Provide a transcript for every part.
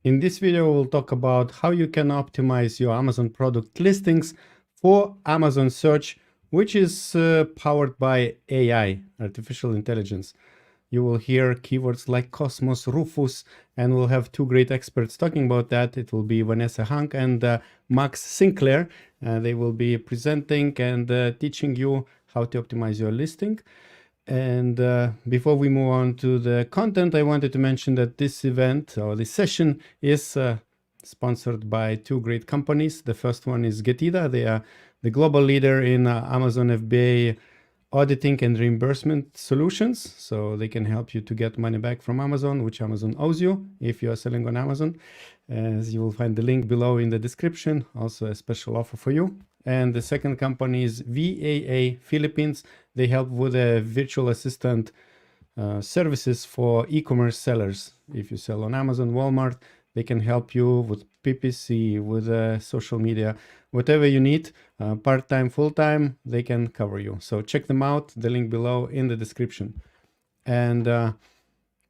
In this video, we'll talk about how you can optimize your Amazon product listings for Amazon search, which is powered by AI, artificial intelligence. You will hear keywords like COSMOS, Rufus, and we'll have two great experts talking about that. It will be Vanessa and Max Sinclair. They will be presenting and teaching you how to optimize your listing. And before we move on to the content, I wanted to mention that this event or this session is sponsored by two great companies. The first one is Getida. They are the global leader in Amazon FBA auditing and reimbursement solutions. So they can help you to get money back from Amazon, which Amazon owes you if you are selling on Amazon. As you will find the link below in the description, also a special offer for you. And the second company is VAA Philippines. They help with a virtual assistant services for e-commerce sellers. If you sell on Amazon, Walmart, they can help you with PPC, with social media, whatever you need, part-time, full-time, they can cover you. So check them out, the link below in the description. And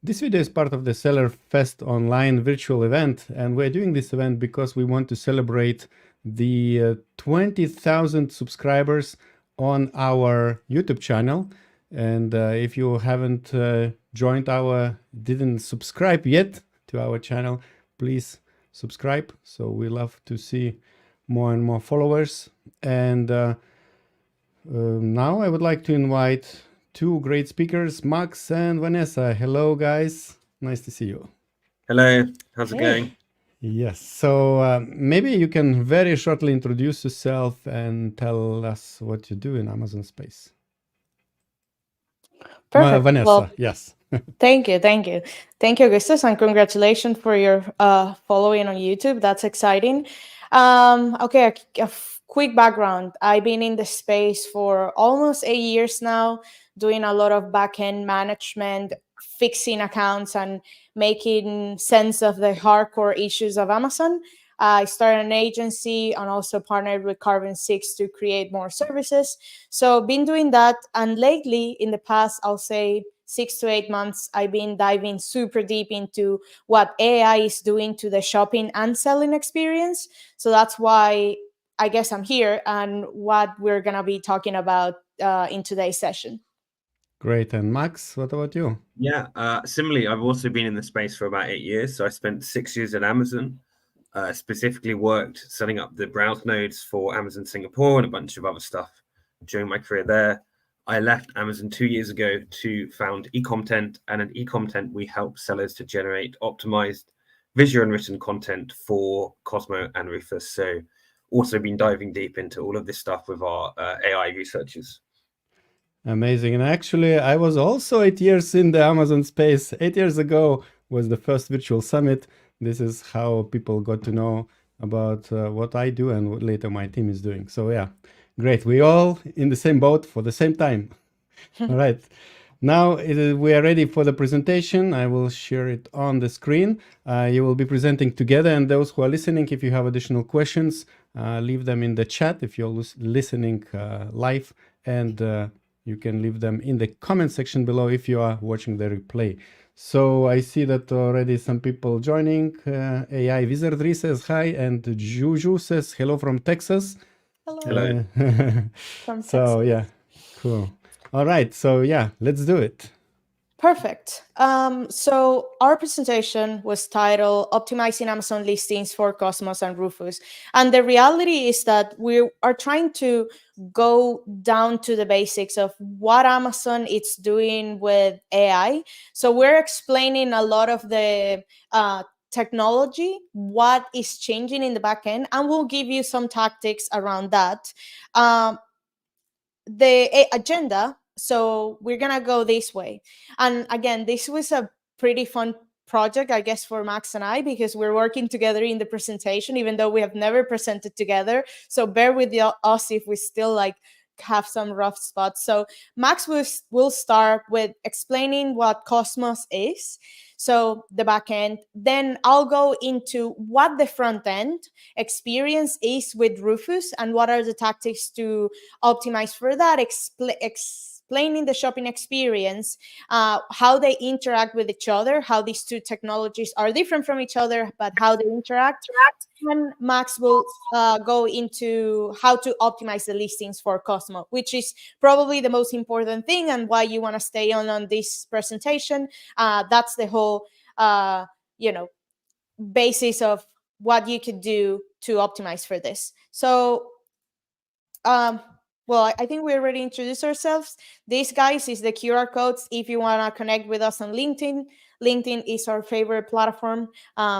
this video is part of the Seller Fest online virtual event. And we're doing this event because we want to celebrate the 20,000 subscribers on our YouTube channel. And if you haven't didn't subscribe yet to our channel, please subscribe. So we love to see more and more followers. And now I would like to invite two great speakers, Max and Vanessa. Hello, guys. Nice to see you. Hello, how's it going? Yes, so maybe you can very shortly introduce yourself and tell us what you do in Amazon space. Perfect. Vanessa, well, yes. Thank you, Augustus, and congratulations for your following on YouTube. That's exciting. Okay, a quick background. I've been in the space for almost 8 years now, doing a lot of back-end management, fixing accounts, and making sense of the hardcore issues of Amazon. I started an agency and also partnered with Carbon6 to create more services. So been doing that. And lately, in the past, I'll say 6 to 8 months, I've been diving super deep into what AI is doing to the shopping and selling experience. So that's why I guess I'm here and what we're going to be talking about in today's session. Great. And Max, what about you? Yeah, similarly, I've also been in the space for about 8 years. So I spent 6 years at Amazon, specifically worked setting up the browse nodes for Amazon Singapore and a bunch of other stuff during my career there. I left Amazon 2 years ago to found eComtent, and in eComtent, we help sellers to generate optimized visual and written content for COSMO and Rufus. So also been diving deep into all of this stuff with our AI researchers. Amazing. And actually, I was also 8 years in the Amazon space. 8 years ago was the first virtual summit. This is how people got to know about what I do and what later my team is doing. So yeah, great. We all in the same boat for the same time. All right. Now we are ready for the presentation. I will share it on the screen. You will be presenting together, and those who are listening, if you have additional questions, leave them in the chat if you're listening live, and you can leave them in the comment section below if you are watching the replay. So I see that already some people joining. AI Wizardry says hi, and Juju says hello from Texas. Hello. From Texas. So yeah, cool. All right, so yeah, let's do it. Perfect. So our presentation was titled Optimizing Amazon Listings for COSMOS and Rufus. And the reality is that we are trying to go down to the basics of what Amazon is doing with AI. So we're explaining a lot of the technology, what is changing in the back end, and we'll give you some tactics around that. The agenda. So we're going to go this way. And again, this was a pretty fun project, I guess, for Max and I, because we're working together in the presentation, even though we have never presented together. So bear with us if we still have some rough spots. So Max will start with explaining what COSMOS is, so the back end. Then I'll go into what the front end experience is with Rufus and what are the tactics to optimize for that, explain explaining the shopping experience, how they interact with each other, how these two technologies are different from each other, but how they interact. And Max will go into how to optimize the listings for COSMO, which is probably the most important thing and why you want to stay on this presentation. That's the whole, basis of what you could do to optimize for this. So, well, I think we already introduced ourselves. This, guys, is the QR codes if you want to connect with us on LinkedIn. LinkedIn is our favorite platform,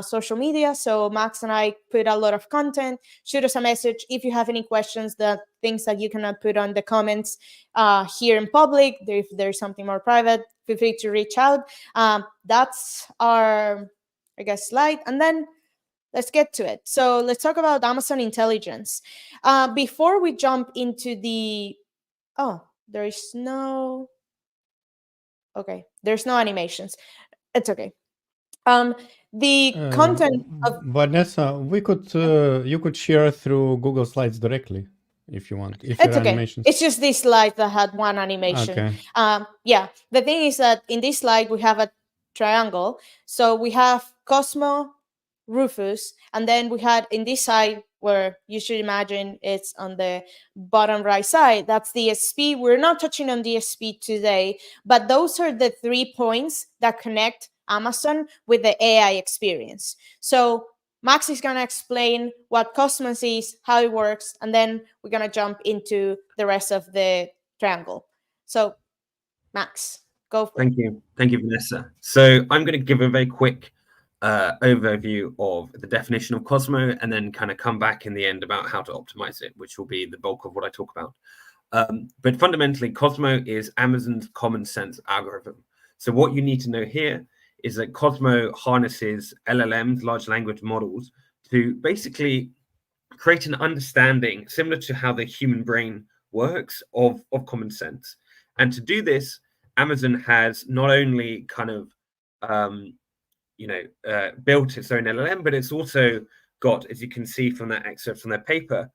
social media. So Max and I put a lot of content. Shoot us a message if you have any questions, the things that you cannot put on the comments here in public. If there's something more private, feel free to reach out. That's our, I guess, slide. And then let's get to it. So let's talk about Amazon Intelligence. Before we jump into the, there's no animations. It's okay. The content of Vanessa, we could you could share through Google Slides directly if you want. If it's your okay. animations. It's just this slide that had one animation. Okay. Yeah. The thing is that in this slide we have a triangle. So we have COSMO, Rufus, and then we had in this side where you should imagine it's on the bottom right side, that's DSP. We're not touching on DSP today, but those are the 3 points that connect Amazon with the AI experience. So Max is going to explain what Cosmos is, how it works, and then we're going to jump into the rest of the triangle. So Max, go for it. Thank you, Vanessa. So I'm going to give a very quick overview of the definition of COSMO and then kind of come back in the end about how to optimize it, which will be the bulk of what I talk about. But fundamentally, COSMO is Amazon's common sense algorithm. So what you need to know here is that COSMO harnesses LLMs, large language models, to basically create an understanding similar to how the human brain works of common sense. And to do this, Amazon has not only kind of built its own LLM, but it's also got, as you can see from that excerpt from their paper,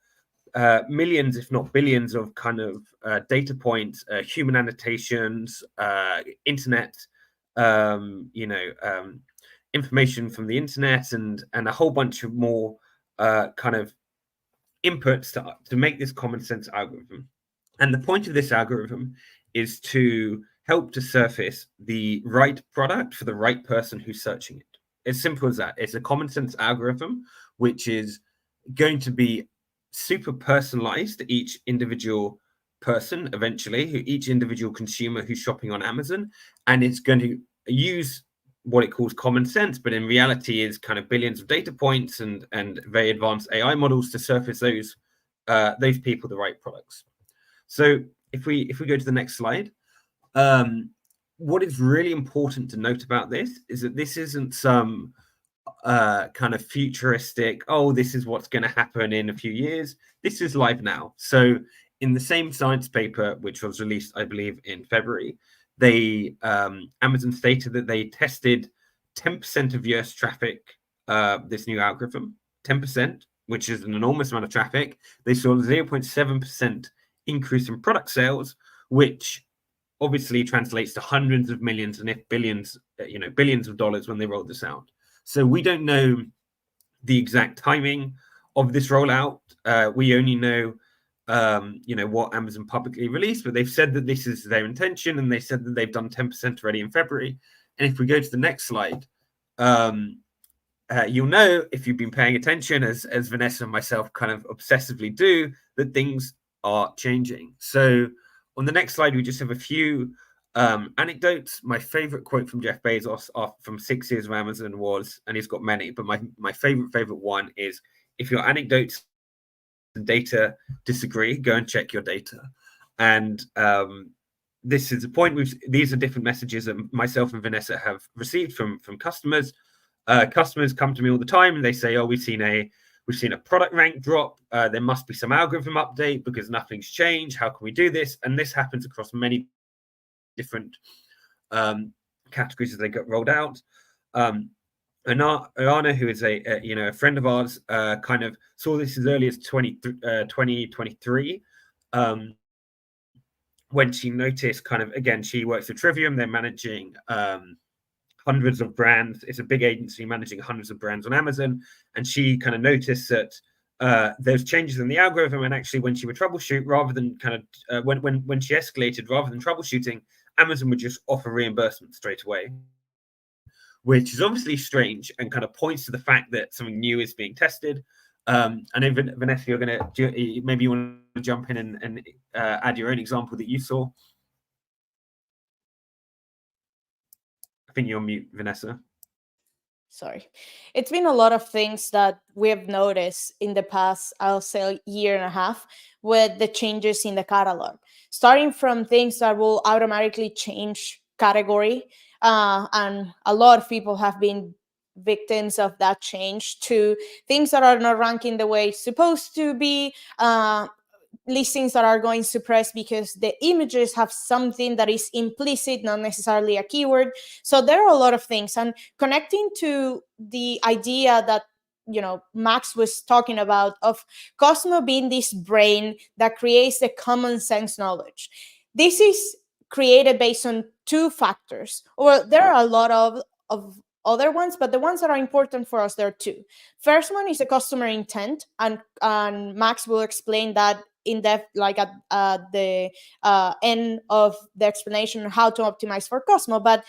millions, if not billions, of kind of data points, human annotations, internet, information from the internet, and a whole bunch of more kind of inputs to make this common sense algorithm. And the point of this algorithm is to help to surface the right product for the right person who's searching it. As simple as that. It's a common sense algorithm, which is going to be super personalized to each individual person eventually, each individual consumer who's shopping on Amazon. And it's going to use what it calls common sense, but in reality is kind of billions of data points and very advanced AI models to surface those people the right products. So if we go to the next slide, what is really important to note about this is that this isn't some kind of futuristic, this is what's going to happen in a few years. This is live now. So in the same science paper, which was released, I believe, in February, Amazon stated that they tested 10% of US traffic, this new algorithm, 10%, which is an enormous amount of traffic. They saw 0.7% increase in product sales, which obviously translates to hundreds of millions and if billions, billions of dollars when they rolled this out. So we don't know the exact timing of this rollout. We only know, what Amazon publicly released, but they've said that this is their intention, and they said that they've done 10% already in February. And if we go to the next slide, you'll know, if you've been paying attention, as Vanessa and myself kind of obsessively do, that things are changing. So on the next slide, we just have a few anecdotes. My favorite quote from Jeff Bezos from 6 years of Amazon was, and he's got many, but my favorite one is, if your anecdotes and data disagree, go and check your data. And this is the point. These are different messages that myself and Vanessa have received from customers. Customers come to me all the time and they say, we've seen a product rank drop. There must be some algorithm update because nothing's changed. How can we do this? And this happens across many different categories as they get rolled out. Anna, who is a friend of ours, kind of saw this as early as 2023, when she noticed kind of, again, she works with Trivium, they're managing hundreds of brands. It's a big agency managing hundreds of brands on Amazon. And she kind of noticed that there's changes in the algorithm. And actually, when she would troubleshoot, rather than kind of when she escalated, rather than troubleshooting, Amazon would just offer reimbursement straight away, which is obviously strange and kind of points to the fact that something new is being tested. I know, Vanessa, you're going to, maybe you want to jump in and add your own example that you saw. I think you're on mute, Vanessa. Sorry. It's been a lot of things that we have noticed in the past, I'll say, year and a half with the changes in the catalog, starting from things that will automatically change category. And a lot of people have been victims of that change, to things that are not ranking the way it's supposed to be, listings that are going suppressed because the images have something that is implicit, not necessarily a keyword. So there are a lot of things. And connecting to the idea that, you know, Max was talking about, of Cosmo being this brain that creates the common sense knowledge. This is created based on two factors, or there are a lot of other ones, but the ones that are important for us, there are two. First one is the customer intent, and Max will explain that in depth, like at the end of the explanation on how to optimize for Cosmo. But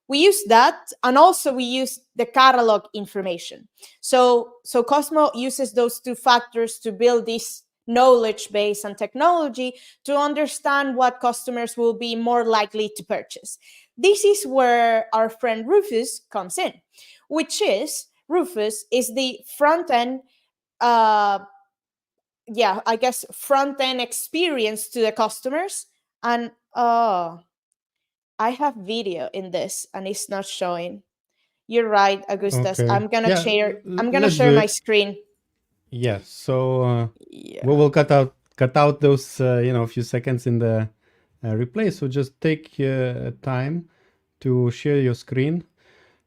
we use that, and also we use the catalog information. So Cosmo uses those two factors to build this knowledge base and technology to understand what customers will be more likely to purchase. This is where our friend Rufus comes in, which is, Rufus is the front end, I guess, front end experience to the customers. And I have video in this and it's not showing. You're right, Augustas. Okay. I'm gonna Yeah, share. I'm gonna let's share do my it. screen. Yeah. So Yeah. we will cut out those few seconds in the replay. So just take time to share your screen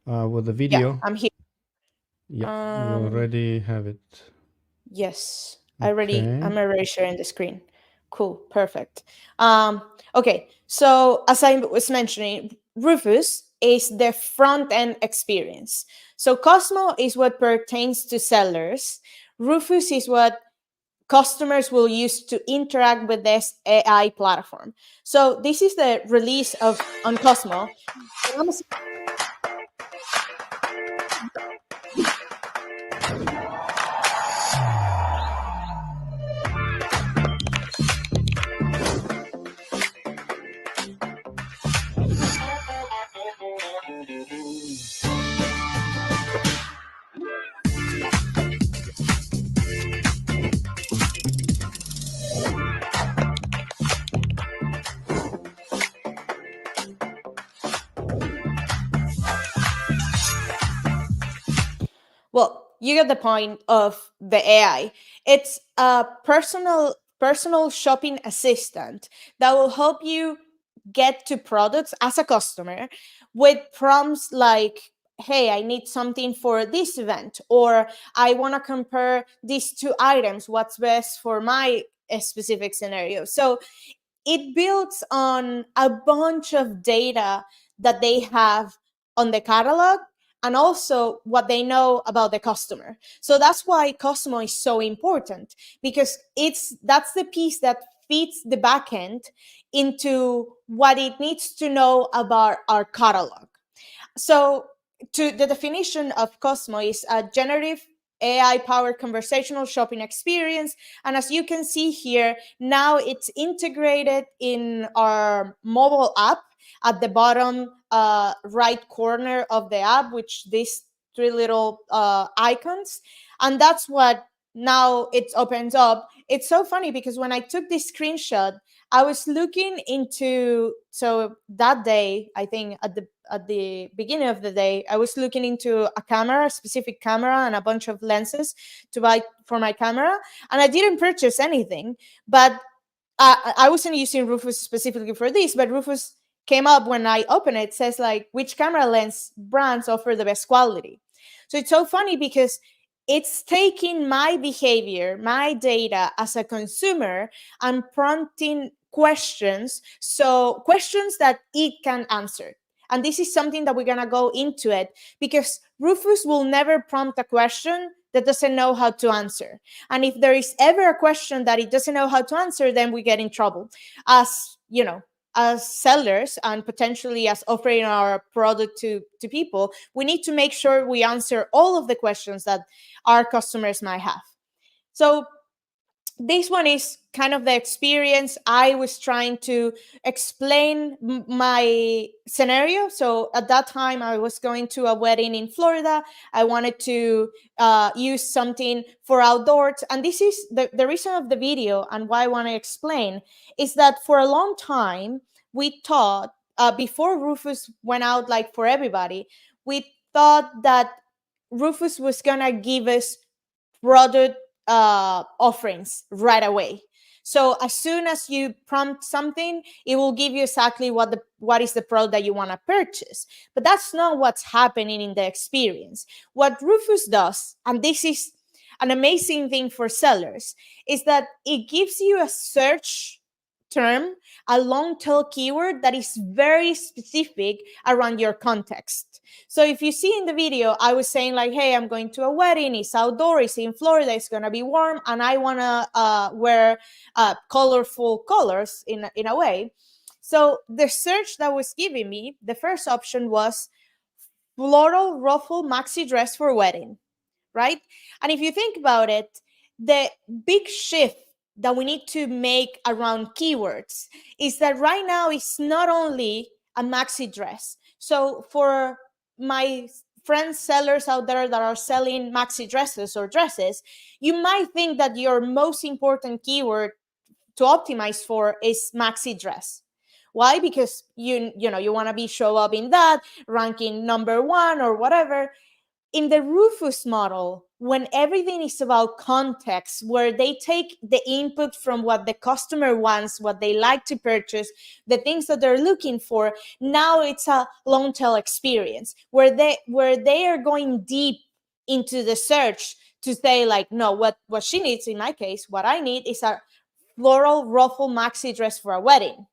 with the video. Yeah, I'm here. Yeah, you already have it. Yes, Okay. I'm already sharing the screen. Cool, perfect. Okay, so as I was mentioning, Rufus is the front end experience. So Cosmo is what pertains to sellers. Rufus is what customers will use to interact with this AI platform. So this is the release on Cosmo. Well, you get the point of the AI. It's a personal shopping assistant that will help you get to products as a customer with prompts like, hey, I need something for this event, or I want to compare these two items. What's best for my specific scenario? So it builds on a bunch of data that they have on the catalog, and also what they know about the customer. So that's why Cosmo is so important, because that's the piece that feeds the backend into what it needs to know about our catalog. So the definition of Cosmo is a generative AI-powered conversational shopping experience. And as you can see here, now it's integrated in our mobile app at the bottom right corner of the app, which these three little icons. And that's what now it opens up. It's so funny because when I took this screenshot, I was looking into, so that day, I think at the beginning of the day, I was looking into a specific camera and a bunch of lenses to buy for my camera. And I didn't purchase anything, but I wasn't using Rufus specifically for this, but Rufus came up when I open it. It says like, which camera lens brands offer the best quality. So it's so funny because it's taking my behavior, my data as a consumer, and prompting questions, so questions that it can answer. And this is something that we're going to go into it, because Rufus will never prompt a question that doesn't know how to answer. And if there is ever a question that it doesn't know how to answer, then we get in trouble as, you know, as sellers and potentially as offering our product to people. We need to make sure we answer all of the questions that our customers might have. So this one is kind of the experience. I was trying to explain my scenario. So at that time, I was going to a wedding in Florida. I wanted to use something for outdoors. And this is the reason of the video, and why I want to explain is that for a long time, we thought, before Rufus went out like for everybody, we thought that Rufus was going to give us product offerings right away. So as soon as you prompt something, it will give you exactly what is the product that you want to purchase. But that's not what's happening in the experience. What Rufus does, and this is an amazing thing for sellers, is that it gives you a search term, a long tail keyword that is very specific around your context. So if you see in the video, I was saying like, hey, I'm going to a wedding, it's outdoor, it's in Florida, it's going to be warm, and I want to wear colorful colors in a way. So the search that was giving me, the first option was floral ruffle maxi dress for wedding, right? And if you think about it, the big shift that we need to make around keywords is that right now it's not only a maxi dress. So for my friends, sellers out there that are selling maxi dresses or dresses, you might think that your most important keyword to optimize for is maxi dress. Why? Because you want to be show up in that, ranking #1 or whatever. In the Rufus model, when everything is about context, where they take the input from what the customer wants, what they like to purchase, the things that they're looking for, now it's a long tail experience where they are going deep into the search to say like, no, what she needs, in my case, what I need is a floral ruffle maxi dress for a wedding.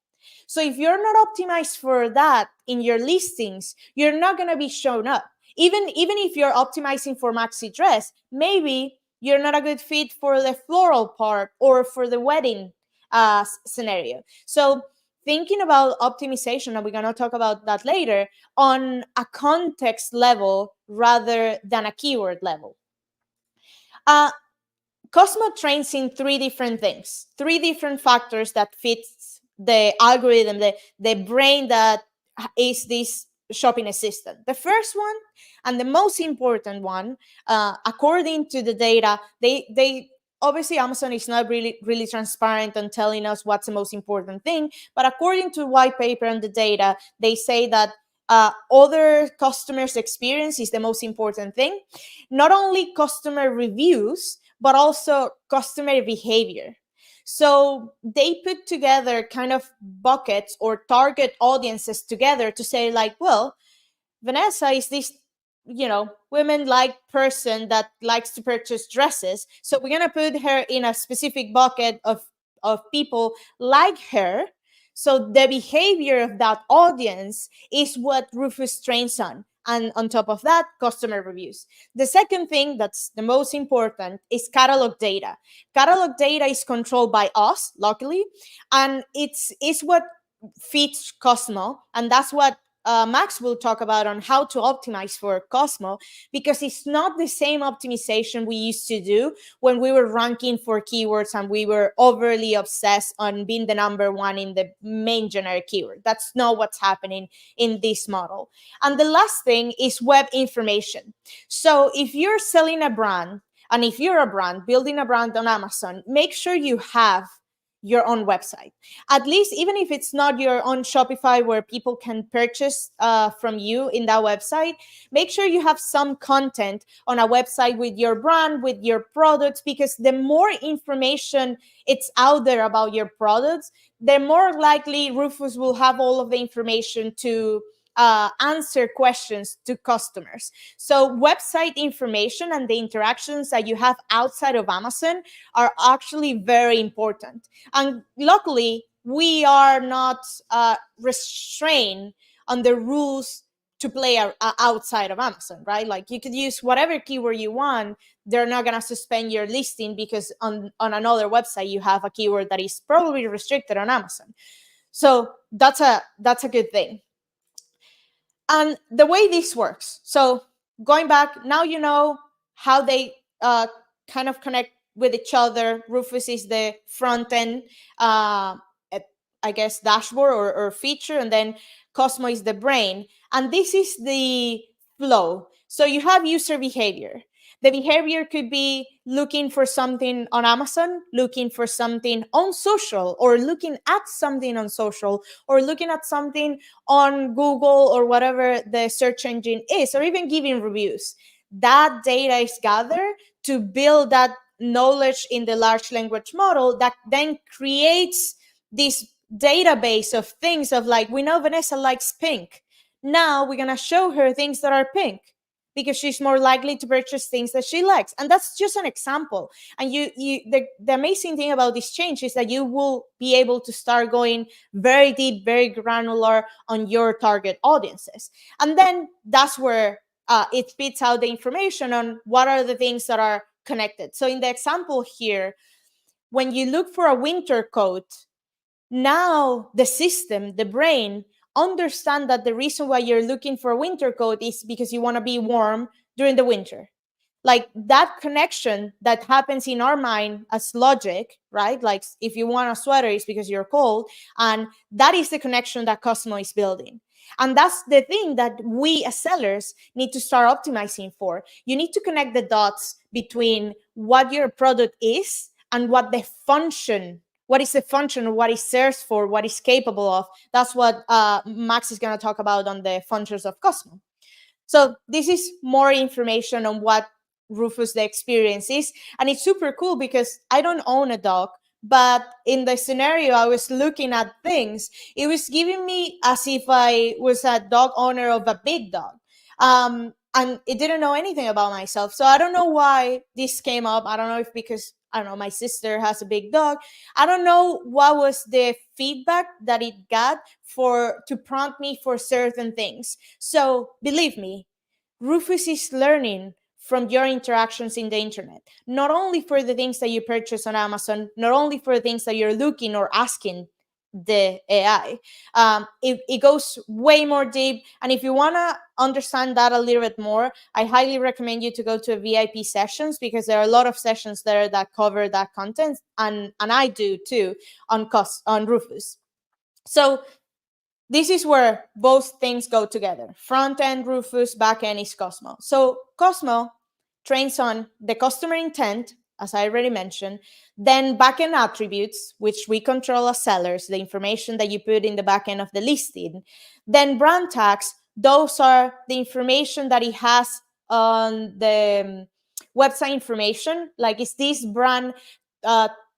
So if you're not optimized for that in your listings, you're not going to be shown up. Even if you're optimizing for maxi dress, maybe you're not a good fit for the floral part or for the wedding scenario. So thinking about optimization, and we're going to talk about that later, on a context level rather than a keyword level. COSMO trains in 3 different things, 3 different factors that fits the algorithm, the brain that is this shopping assistant. The first one, and the most important one, according to the data, they obviously Amazon is not really transparent on telling us what's the most important thing, but according to white paper and the data, they say that other customers' experience is the most important thing. Not only customer reviews, but also customer behavior. So they put together kind of buckets or target audiences together to say like, well, Vanessa is this, women-like person that likes to purchase dresses. So we're going to put her in a specific bucket of people like her. So the behavior of that audience is what Rufus trains on. And on top of that, customer reviews. The second thing that's the most important is catalog data. Catalog data is controlled by us, luckily, and it's what feeds COSMO, and that's what Max will talk about on how to optimize for COSMO, because it's not the same optimization we used to do when we were ranking for keywords and we were overly obsessed on being the #1 in the main generic keyword. That's not what's happening in this model. And the last thing is web information. So if you're selling a brand, and if you're a brand building a brand on Amazon, make sure you have your own website. At least, even if it's not your own Shopify where people can purchase from you in that website, make sure you have some content on a website with your brand, with your products, because the more information it's out there about your products, the more likely Rufus will have all of the information to answer questions to customers. So website information and the interactions that you have outside of Amazon are actually very important. And luckily, we are not restrained on the rules to play outside of Amazon, right? Like you could use whatever keyword you want. They're not going to suspend your listing because on another website you have a keyword that is probably restricted on Amazon. So that's a good thing. And the way this works, so going back, now you know how they kind of connect with each other. Rufus is the front end, I guess, dashboard or feature, and then COSMO is the brain. And this is the flow. So you have user behavior. The behavior could be looking for something on Amazon, looking for something on social, or looking at something on social, or looking at something on Google or whatever the search engine is, or even giving reviews. That data is gathered to build that knowledge in the large language model that then creates this database of things of like, we know Vanessa likes pink. Now we're going to show her things that are pink because she's more likely to purchase things that she likes. And that's just an example. And the amazing thing about this change is that you will be able to start going very deep, very granular on your target audiences. And then that's where it spits out the information on what are the things that are connected. So in the example here, when you look for a winter coat, now the system, the brain, understand that the reason why you're looking for a winter coat is because you want to be warm during the winter. Like that connection that happens in our mind as logic, right? Like if you want a sweater, it's because you're cold. And that is the connection that COSMO is building. And that's the thing that we as sellers need to start optimizing for. You need to connect the dots between what your product is and what the function, what is the function, what is searched for, what is capable of. That's what Max is going to talk about on the functions of COSMO. So this is more information on what Rufus the experience is. And it's super cool because I don't own a dog, but in the scenario I was looking at things, it was giving me as if I was a dog owner of a big dog. And it didn't know anything about myself. So I don't know why this came up. I don't know if because, I don't know, my sister has a big dog. I don't know what was the feedback that it got to prompt me for certain things. So believe me, Rufus is learning from your interactions in the internet, not only for the things that you purchase on Amazon, not only for the things that you're looking or asking the AI. It goes way more deep. And if you want to understand that a little bit more, I highly recommend you to go to VIP sessions because there are a lot of sessions there that cover that content. And I do too on Rufus. So this is where both things go together. Front end Rufus, back end is COSMO. So COSMO trains on the customer intent, as I already mentioned, then backend attributes, which we control as sellers, the information that you put in the backend of the listing. Then brand tags, those are the information that it has on the website information. Like, is this brand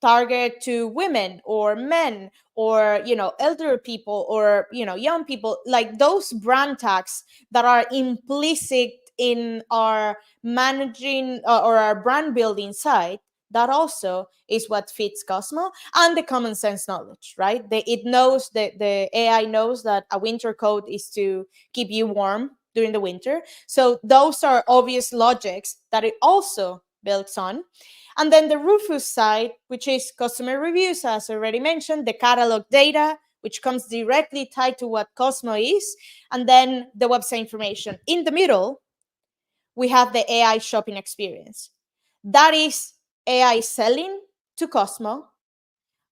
target to women or men or, elder people or, young people? Like those brand tags that are implicit in our managing or our brand building side, that also is what fits COSMO. And the common sense knowledge, right? It knows that the AI knows that a winter coat is to keep you warm during the winter. So those are obvious logics that it also builds on. And then the Rufus side, which is customer reviews, as already mentioned, the catalog data, which comes directly tied to what COSMO is, and then the website information. In the middle, we have the AI shopping experience. That is AI selling to COSMO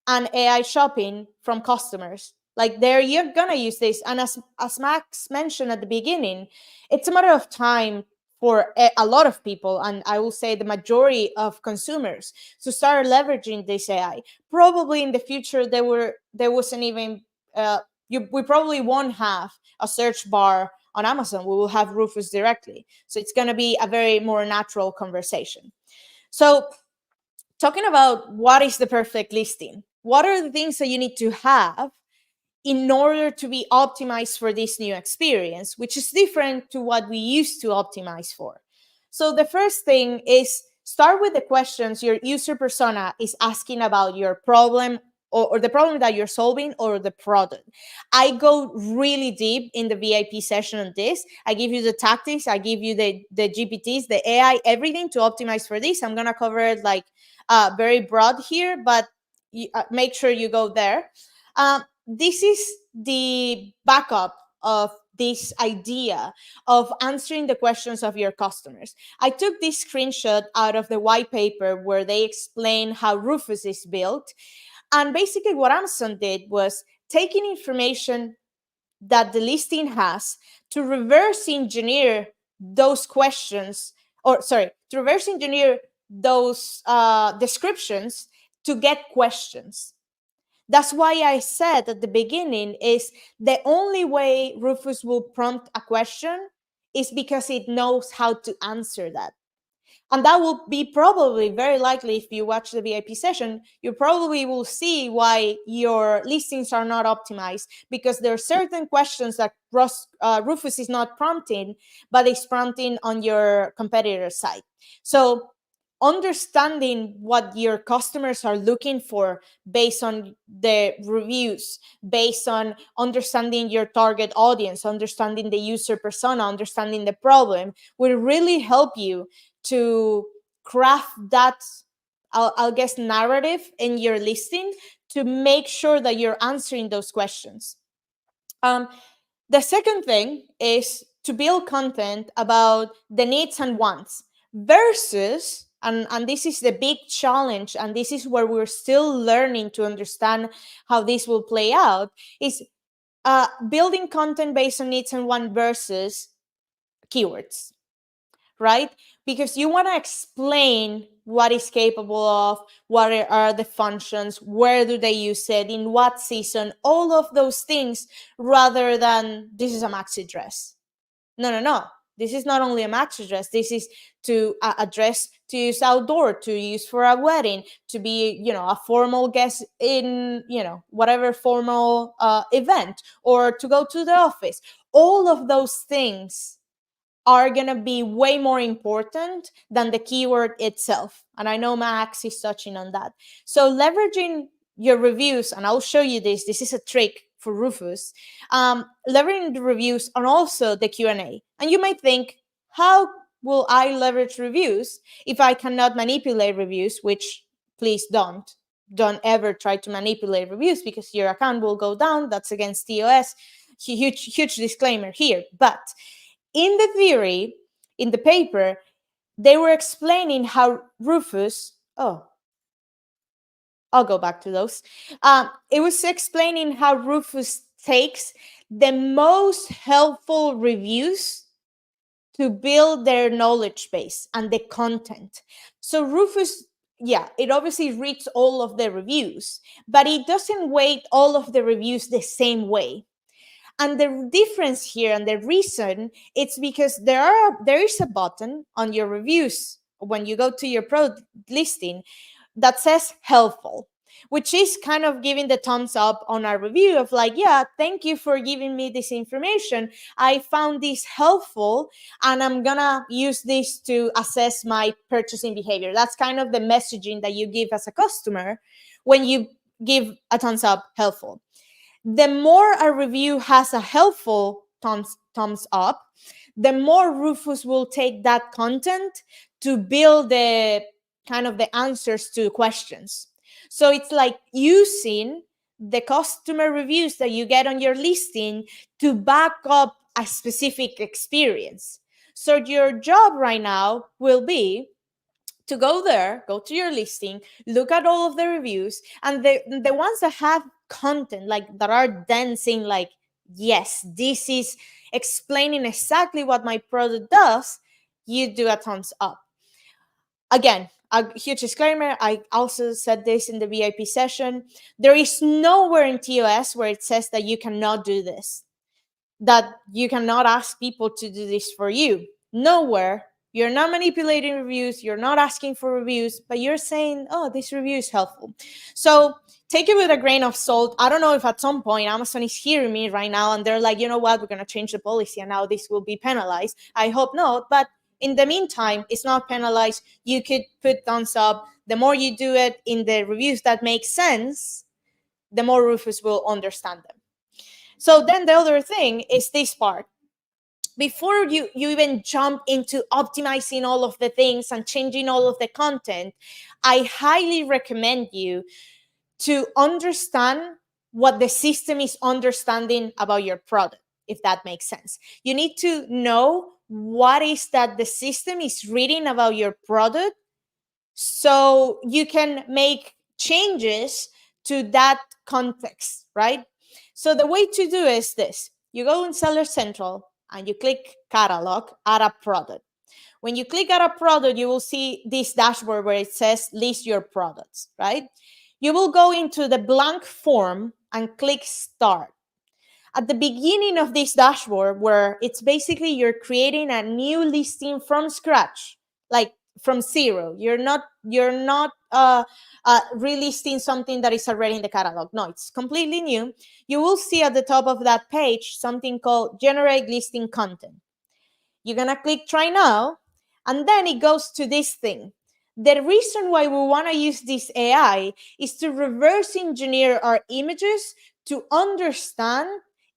and AI shopping from customers. Like you're going to use this. And as Max mentioned at the beginning, it's a matter of time for a lot of people, and I will say the majority of consumers, to start leveraging this AI. Probably in the future, there wasn't even, we probably won't have a search bar on Amazon. We will have Rufus directly. So it's going to be a very more natural conversation. So talking about what is the perfect listing, what are the things that you need to have in order to be optimized for this new experience, which is different to what we used to optimize for. So the first thing is start with the questions your user persona is asking about your problem or the problem that you're solving, or the product. I go really deep in the VIP session on this. I give you the tactics, I give you the GPTs, the AI, everything to optimize for this. I'm gonna cover it like very broad here, but make sure you go there. This is the backup of this idea of answering the questions of your customers. I took this screenshot out of the white paper where they explain how Rufus is built. And basically what Amazon did was taking information that the listing has to reverse engineer those questions, or sorry, to reverse engineer those descriptions to get questions. That's why I said at the beginning is the only way Rufus will prompt a question is because it knows how to answer that. And that will be probably very likely, if you watch the VIP session, you probably will see why your listings are not optimized, because there are certain questions that Rufus is not prompting, but it's prompting on your competitor side. So understanding what your customers are looking for based on the reviews, based on understanding your target audience, understanding the user persona, understanding the problem, will really help you to craft that, I'll guess, narrative in your listing to make sure that you're answering those questions. The second thing is to build content about the needs and wants versus, and this is the big challenge, and this is where we're still learning to understand how this will play out, is building content based on needs and wants versus keywords, right? Because you want to explain what is capable of, what are the functions, where do they use it, in what season, all of those things, rather than this is a maxi dress. No. This is not only a maxi dress. This is to a dress to use outdoor, to use for a wedding, to be, a formal guest in, whatever formal event, or to go to the office. All of those things are going to be way more important than the keyword itself. And I know Max is touching on that. So leveraging your reviews, and I'll show you this. This is a trick for Rufus. Leveraging the reviews and also the Q&A. And you might think, how will I leverage reviews if I cannot manipulate reviews? Which, please don't. Don't ever try to manipulate reviews, because your account will go down. That's against TOS. Huge disclaimer here. But in the theory, in the paper, they were explaining how Rufus, I'll go back to those. It was explaining how Rufus takes the most helpful reviews to build their knowledge base and the content. So Rufus, it obviously reads all of the reviews, but it doesn't weight all of the reviews the same way. And the difference here, and the reason, it's because there is a button on your reviews when you go to your product listing that says helpful, which is kind of giving the thumbs up on our review of like, thank you for giving me this information. I found this helpful, and I'm gonna use this to assess my purchasing behavior. That's kind of the messaging that you give as a customer when you give a thumbs up, helpful. The more a review has a helpful thumbs up, the more Rufus will take that content to build the kind of the answers to questions. So it's like using the customer reviews that you get on your listing to back up a specific experience. So your job right now will be to go there, go to your listing, look at all of the reviews, and the ones that have content, like that are dancing, like, yes, this is explaining exactly what my product does, you do a thumbs up. Again, a huge disclaimer, I also said this in the VIP session, there is nowhere in TOS where it says that you cannot do this, that you cannot ask people to do this for you. Nowhere. You're not manipulating reviews, you're not asking for reviews, but you're saying, this review is helpful. So take it with a grain of salt. I don't know if at some point Amazon is hearing me right now and they're like, you know what, we're going to change the policy and now this will be penalized. I hope not. But in the meantime, it's not penalized. You could put thumbs up. The more you do it in the reviews that make sense, the more Rufus will understand them. So then the other thing is this part. Before you even jump into optimizing all of the things and changing all of the content, I highly recommend you to understand what the system is understanding about your product, if that makes sense. You need to know what is that the system is reading about your product so you can make changes to that context, right? So the way to do is this. You go in Seller Central and you click catalog, add a product. When you click add a product, you will see this dashboard where it says list your products, right? You will go into the blank form and click start. At the beginning of this dashboard, where it's basically you're creating a new listing from scratch, like from zero. You're not relisting something that is already in the catalog. No, it's completely new. You will see at the top of that page something called generate listing content. You're gonna click try now, and then it goes to this thing. The reason why we want to use this AI is to reverse engineer our images to understand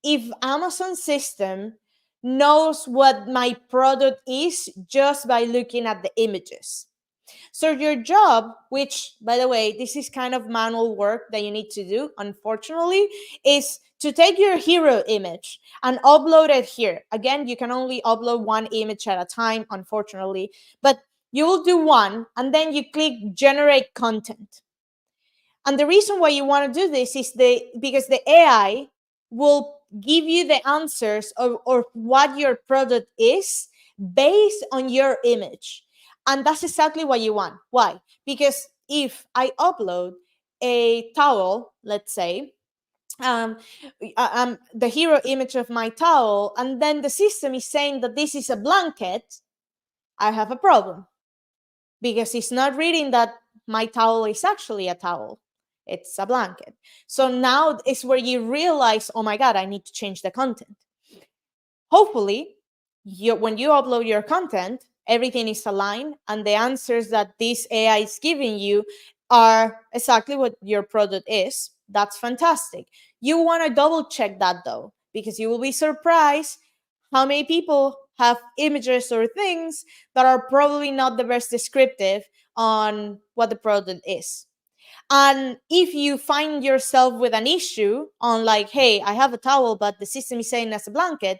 if Amazon system knows what my product is just by looking at the images. So your job, which by the way, this is kind of manual work that you need to do, unfortunately, is to take your hero image and upload it here. Again, you can only upload one image at a time, unfortunately, but you will do one and then you click generate content. And the reason why you want to do this is because the AI will give you the answers of what your product is based on your image. And that's exactly what you want. Why? Because if I upload a towel, let's say, the hero image of my towel, and then the system is saying that this is a blanket, I have a problem. Because it's not reading that my towel is actually a towel. It's a blanket. So now is where you realize, oh my God, I need to change the content. Hopefully, when you upload your content, everything is aligned and the answers that this AI is giving you are exactly what your product is. That's fantastic. You want to double check that though, because you will be surprised how many people have images or things that are probably not the best descriptive on what the product is. And if you find yourself with an issue on like, hey, I have a towel, but the system is saying that's a blanket,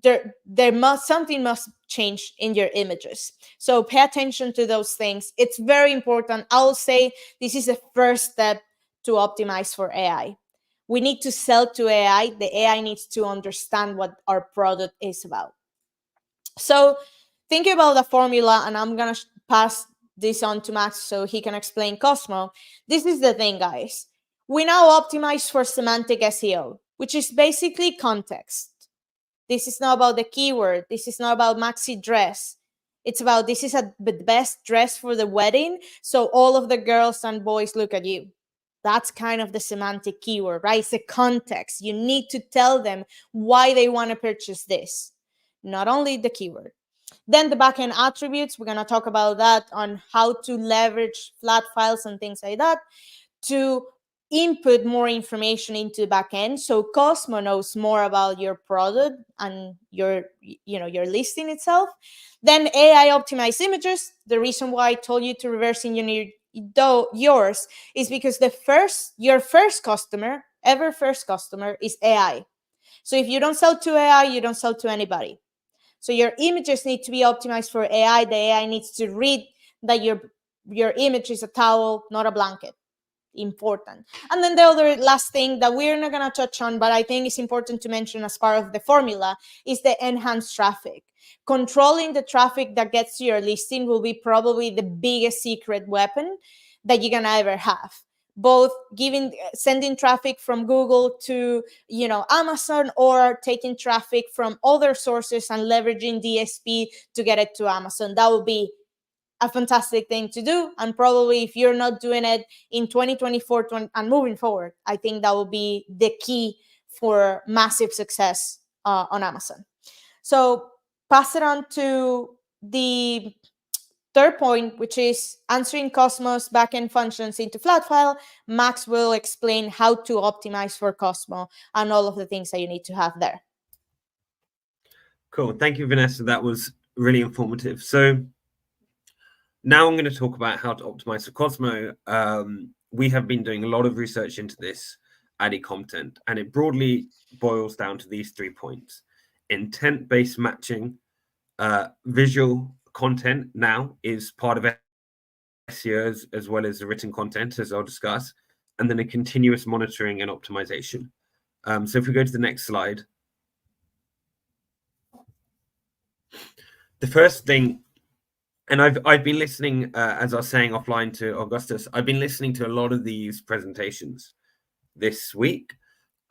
something must change in your images. So pay attention to those things. It's very important. I will say this is the first step to optimize for AI. We need to sell to AI. The AI needs to understand what our product is about. So think about the formula, and I'm going to pass this on to Max so he can explain Cosmo. This is the thing, guys. We now optimize for semantic SEO, which is basically context. This is not about the keyword. This is not about maxi dress. It's about this is the best dress for the wedding, so all of the girls and boys look at you. That's kind of the semantic keyword, right? It's a context. You need to tell them why they want to purchase this, not only the keyword. Then the backend attributes, we're going to talk about that on how to leverage flat files and things like that to input more information into the backend, so Cosmo knows more about your product and your listing itself. Then AI optimized images. The reason why I told you to reverse engineer yours is because your first customer is AI. So if you don't sell to AI, you don't sell to anybody. So your images need to be optimized for AI. The AI needs to read that your image is a towel, not a blanket. Important. And then the other last thing that we're not going to touch on, but I think it's important to mention as part of the formula, is the enhanced traffic. Controlling the traffic that gets to your listing will be probably the biggest secret weapon that you're going to ever have. Both sending traffic from Google to Amazon, or taking traffic from other sources and leveraging DSP to get it to Amazon. That would be a fantastic thing to do. And probably if you're not doing it in 2024 and moving forward, I think that will be the key for massive success on Amazon. So pass it on to the third point, which is answering Cosmo's backend functions into flat file, Max will explain how to optimize for Cosmo and all of the things that you need to have there. Cool. Thank you, Vanessa. That was really informative. So now I'm going to talk about how to optimize for Cosmo. We have been doing a lot of research into this ADI content, and it broadly boils down to these 3 points: intent-based matching, visual content now is part of SEO as well as the written content, as I'll discuss, and then a continuous monitoring and optimization. So if we go to the next slide, the first thing, and I've been listening, as I was saying offline to Augustus, I've been listening to a lot of these presentations this week,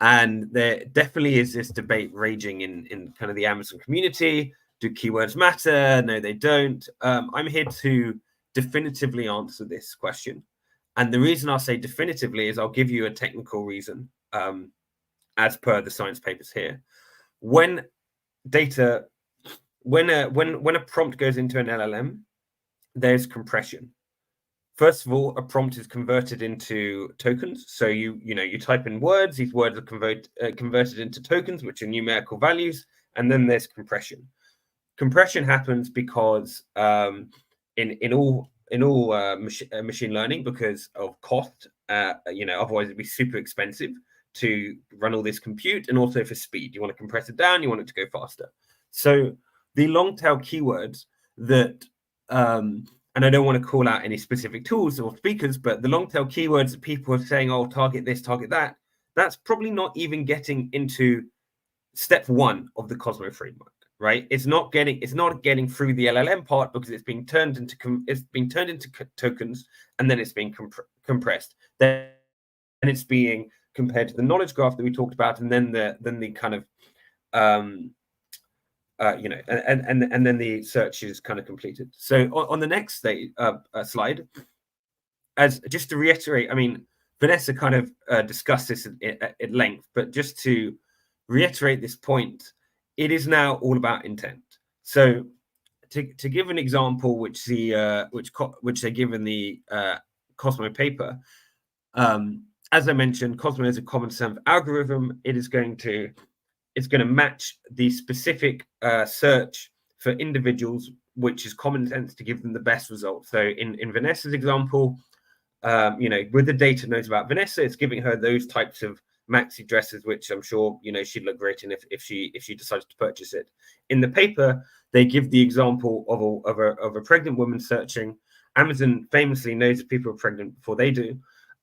and there definitely is this debate raging in kind of the Amazon community. Do keywords matter? No, they don't. I'm here to definitively answer this question. And the reason I'll say definitively is I'll give you a technical reason, as per the science papers here. When a prompt goes into an LLM, there's compression. First of all, a prompt is converted into tokens. So you type in words, these words are converted into tokens, which are numerical values, and then there's compression. Compression happens because in all machine learning, because of cost, otherwise it'd be super expensive to run all this compute, and also for speed. You want to compress it down, you want it to go faster. So the long tail keywords that, and I don't want to call out any specific tools or speakers, but the long tail keywords that people are saying, oh, target this, target that, that's probably not even getting into step 1 of the Cosmo framework. Right, it's not getting through the LLM part because it's being turned into tokens, and then it's being compressed. Then it's being compared to the knowledge graph that we talked about, and then the kind of and then the search is kind of completed. So on the next slide, as just to reiterate, I mean, Vanessa kind of discussed this at length, but just to reiterate this point, it is now all about intent. So to give an example, which they give in the Cosmo paper, as I mentioned, Cosmo is a common sense algorithm. It's going to match the specific search for individuals, which is common sense, to give them the best result. So in Vanessa's example, with the data knows about Vanessa, it's giving her those types of maxi dresses, which I'm sure she'd look great in if she decided to purchase it. In the paper, they give the example of a pregnant woman searching. Amazon famously knows that people are pregnant before they do,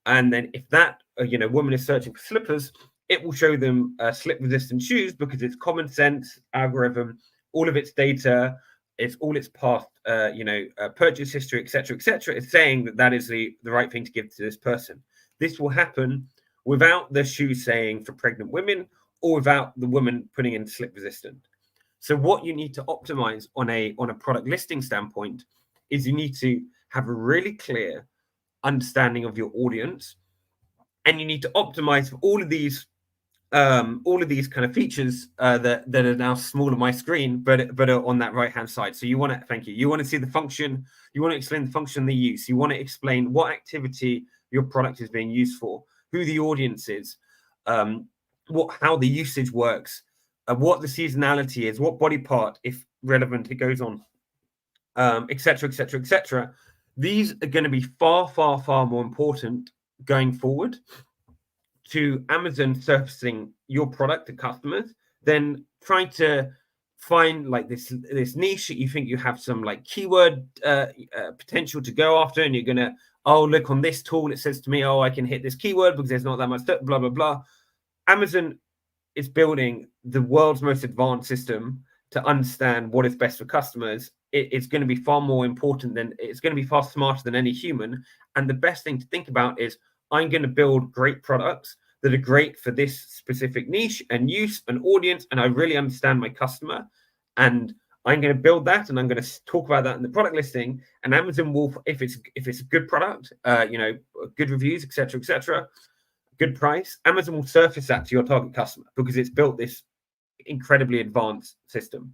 and then if that woman is searching for slippers, it will show them slip-resistant shoes because it's common sense algorithm. All of its data, it's all its past purchase history, etc., is saying that is the right thing to give to this person. This will happen without the shoe saying for pregnant women, or without the woman putting in slip resistant. So what you need to optimize on a product listing standpoint is you need to have a really clear understanding of your audience, and you need to optimize for all of these kind of features that are now small on my screen, but are on that right hand side. So you want to see the function, you want to explain the function they use, you want to explain what activity your product is being used for, who the audience is, how the usage works, what the seasonality is, what body part, if relevant, it goes on, etc. These are going to be far more important going forward to Amazon surfacing your product to customers than trying to find like this niche that you think you have some like keyword potential to go after, and you're gonna, oh, look on this tool, it says to me, oh, I can hit this keyword because there's not that much blah blah blah. Amazon is building the world's most advanced system to understand what is best for customers. It's going to be far more important it's going to be far smarter than any human. And the best thing to think about is, I'm going to build great products that are great for this specific niche and use and audience, and I really understand my customer, and I'm going to build that, and I'm going to talk about that in the product listing. And Amazon will, if it's a good product, good reviews, etc., good price, Amazon will surface that to your target customer because it's built this incredibly advanced system.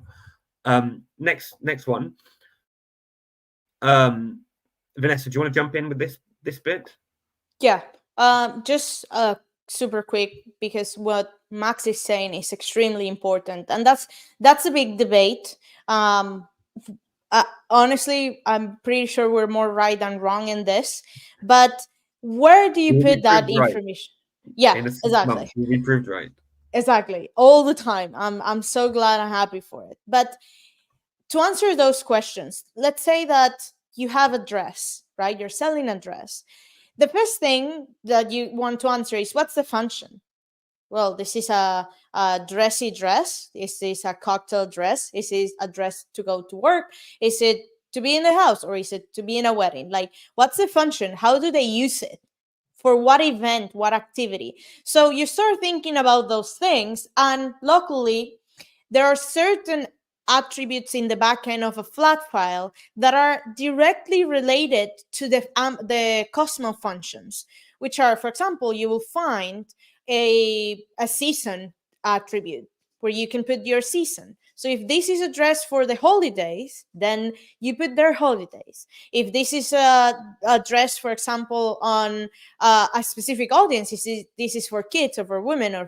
Next one. Vanessa, do you want to jump in with this bit? Yeah. Just super quick, because what Max is saying is extremely important, and that's a big debate. Honestly, I'm pretty sure we're more right than wrong in this, but where do you We'll be put that proved right. information? Yeah, In a exactly. month, we'll be proved right. Exactly. All the time. I'm so glad and happy for it. But to answer those questions, let's say that you have a dress, right? You're selling a dress. The first thing that you want to answer is, what's the function? Well, this is a dressy dress. This is a cocktail dress. Is it a dress to go to work? Is it to be in the house, or is it to be in a wedding? Like, what's the function? How do they use it? For what event, what activity? So you start thinking about those things, and luckily, there are certain attributes in the backend of a flat file that are directly related to the COSMO functions, which are, for example, you will find a season attribute where you can put your season. So if this is a dress for the holidays, then you put their holidays. If this is a dress, for example, on a specific audience, this is for kids or for women or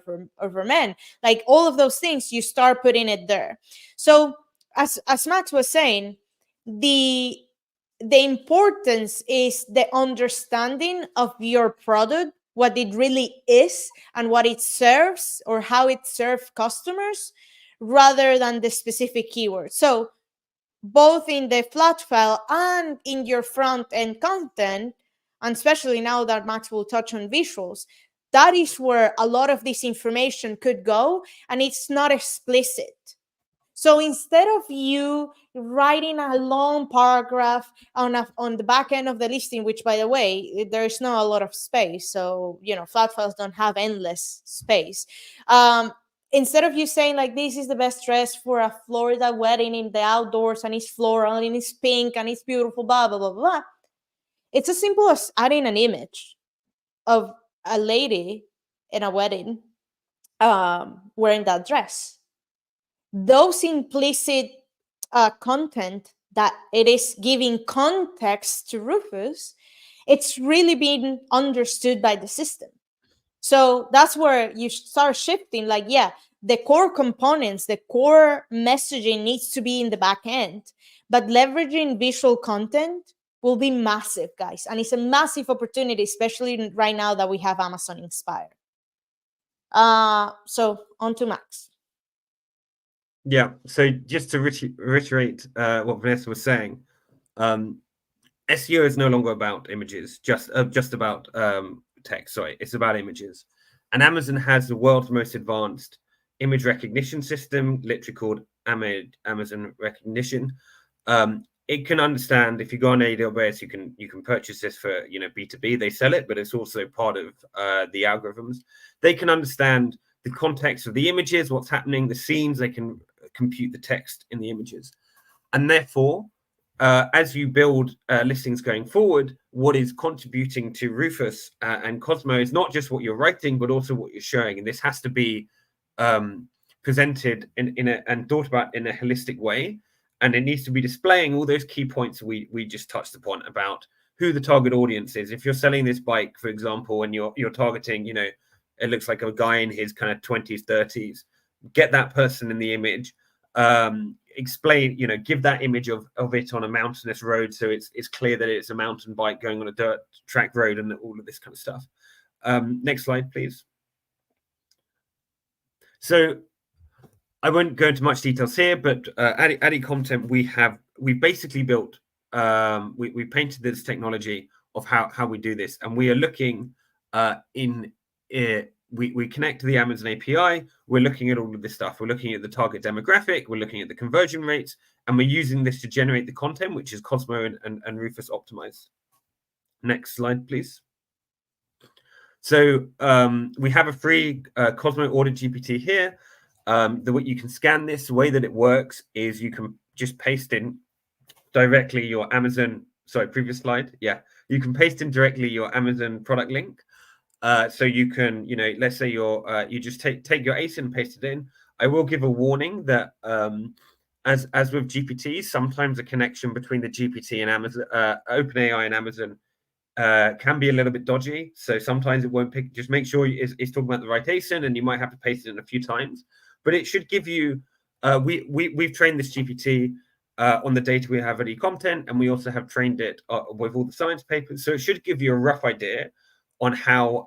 for men, like all of those things, you start putting it there. So as Max was saying, the importance is the understanding of your product, what it really is and what it serves, or how it serves customers, rather than the specific keyword. So both in the flat file and in your front end content, and especially now that Max will touch on visuals, that is where a lot of this information could go, and it's not explicit. So instead of you writing a long paragraph on the back end of the listing, which, by the way, there's not a lot of space, so flat files don't have endless space. Instead of you saying like, this is the best dress for a Florida wedding in the outdoors, and it's floral and it's pink and it's beautiful, blah blah blah blah, it's as simple as adding an image of a lady in a wedding wearing that dress. Those implicit content that it is giving context to Rufus, it's really being understood by the system. So that's where you start shifting, like, yeah, the core components, the core messaging needs to be in the back end, but leveraging visual content will be massive, guys. And it's a massive opportunity, especially right now that we have Amazon Inspire. So on to Max. Yeah, so just to reiterate what Vanessa was saying, SEO is no longer about images, just about text. Sorry, it's about images. And Amazon has the world's most advanced image recognition system, literally called Amazon Recognition. It can understand, if you go on AWS, you can purchase this for B2B. They sell it, but it's also part of the algorithms. They can understand the context of the images, what's happening, the scenes. They can compute the text in the images, and therefore, as you build listings going forward, what is contributing to Rufus and COSMO is not just what you're writing, but also what you're showing, and this has to be presented and thought about in a holistic way, and it needs to be displaying all those key points we just touched upon about who the target audience is. If you're selling this bike, for example, and you're targeting, it looks like a guy in his kind of 20s, 30s, get that person in the image. Explain, give that image of it on a mountainous road, so it's clear that it's a mountain bike going on a dirt track road, and all of this kind of stuff. Next slide, please. So I won't go into much details here, but adding content, we basically built, we painted this technology of how we do this, and we are looking we connect to the Amazon API. We're looking at all of this stuff. We're looking at the target demographic. We're looking at the conversion rates, and we're using this to generate the content, which is COSMO and Rufus optimized. Next slide, please. So we have a free COSMO Audit GPT here. The way you can scan this, the way that it works is you can just paste in directly your Amazon. Sorry, previous slide. Yeah, you can paste in directly your Amazon product link. So you can, let's say you just take your ASIN and paste it in. I will give a warning that as with GPT, sometimes a connection between the GPT and Amazon, OpenAI and Amazon, can be a little bit dodgy. So sometimes it won't pick. Just make sure it's talking about the right ASIN, and you might have to paste it in a few times. But it should give you. We've trained this GPT on the data we have at eContent, and we also have trained it with all the science papers. So it should give you a rough idea on how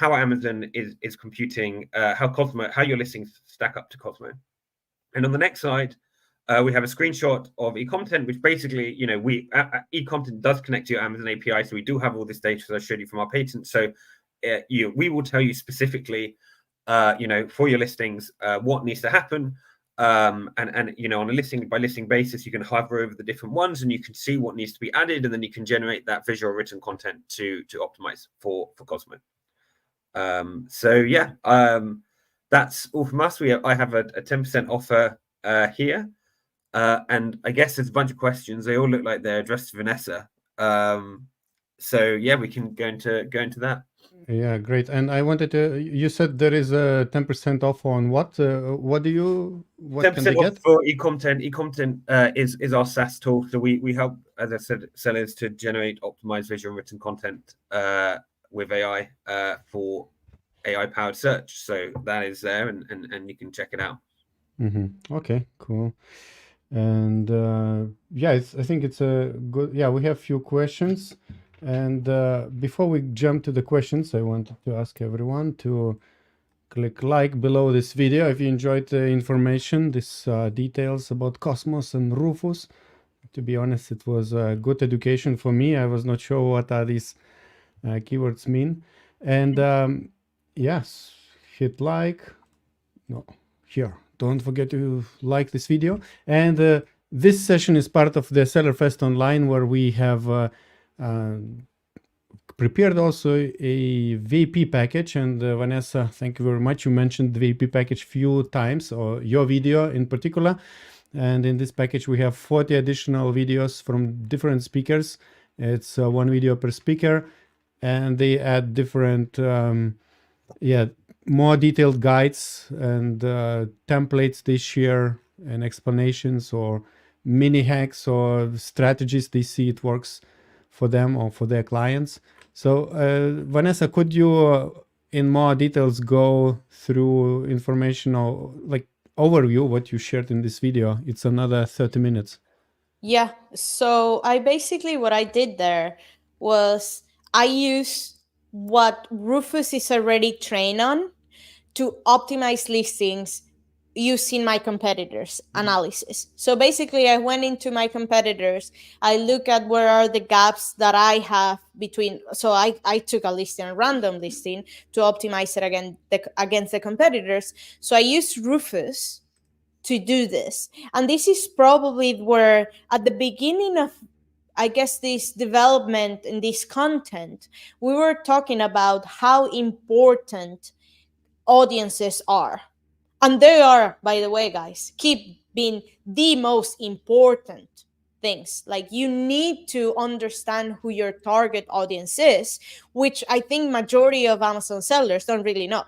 Amazon is computing, how your listings stack up to Cosmo. And on the next slide, we have a screenshot of eContent, which basically, eContent does connect to your Amazon API, so we do have all this data that I showed you from our patent. So we will tell you specifically, for your listings, what needs to happen. And on a listing by listing basis, you can hover over the different ones and you can see what needs to be added, and then you can generate that visual written content to optimize for Cosmo. That's all from us. I have a 10% offer here, and I guess there's a bunch of questions. They all look like they're addressed to Vanessa. We can go into that. Yeah, great. And I wanted to. You said there is a 10% off on what? What can they get? For eContent. eContent is our SaaS tool. So we help, as I said, sellers to generate optimized visual and written content with AI for AI-powered search. So that is there, and you can check it out. Okay, cool. And I think it's a good. Yeah, we have a few questions. And before we jump to the questions, I wanted to ask everyone to click like below this video if you enjoyed the information, this details about Cosmos and Rufus. To be honest, it was a good education for me. I was not sure what are these keywords mean. And yes, hit like. No, here. Don't forget to like this video. And this session is part of the Seller Fest Online, where we have prepared also a VAP package. And Vanessa, thank you very much. You mentioned the VAP package few times, or your video in particular. And in this package, we have 40 additional videos from different speakers. It's one video per speaker, and they add different, more detailed guides and templates they share, and explanations or mini hacks or strategies they see it works for them or for their clients. So Vanessa, could you in more details go through information or like overview what you shared in this video? It's another 30 minutes. Yeah, so what I did there was I use what Rufus is already trained on to optimize listings using my competitors' analysis. So basically, I went into my competitors. I look at where are the gaps that I have between. So I took a listing, a random listing, to optimize it against the competitors. So I used Rufus to do this. And this is probably where, at the beginning of, I guess, this development in this content, we were talking about how important audiences are. And they are, by the way, guys, keep being the most important things. Like, you need to understand who your target audience is, which I think majority of Amazon sellers don't really know.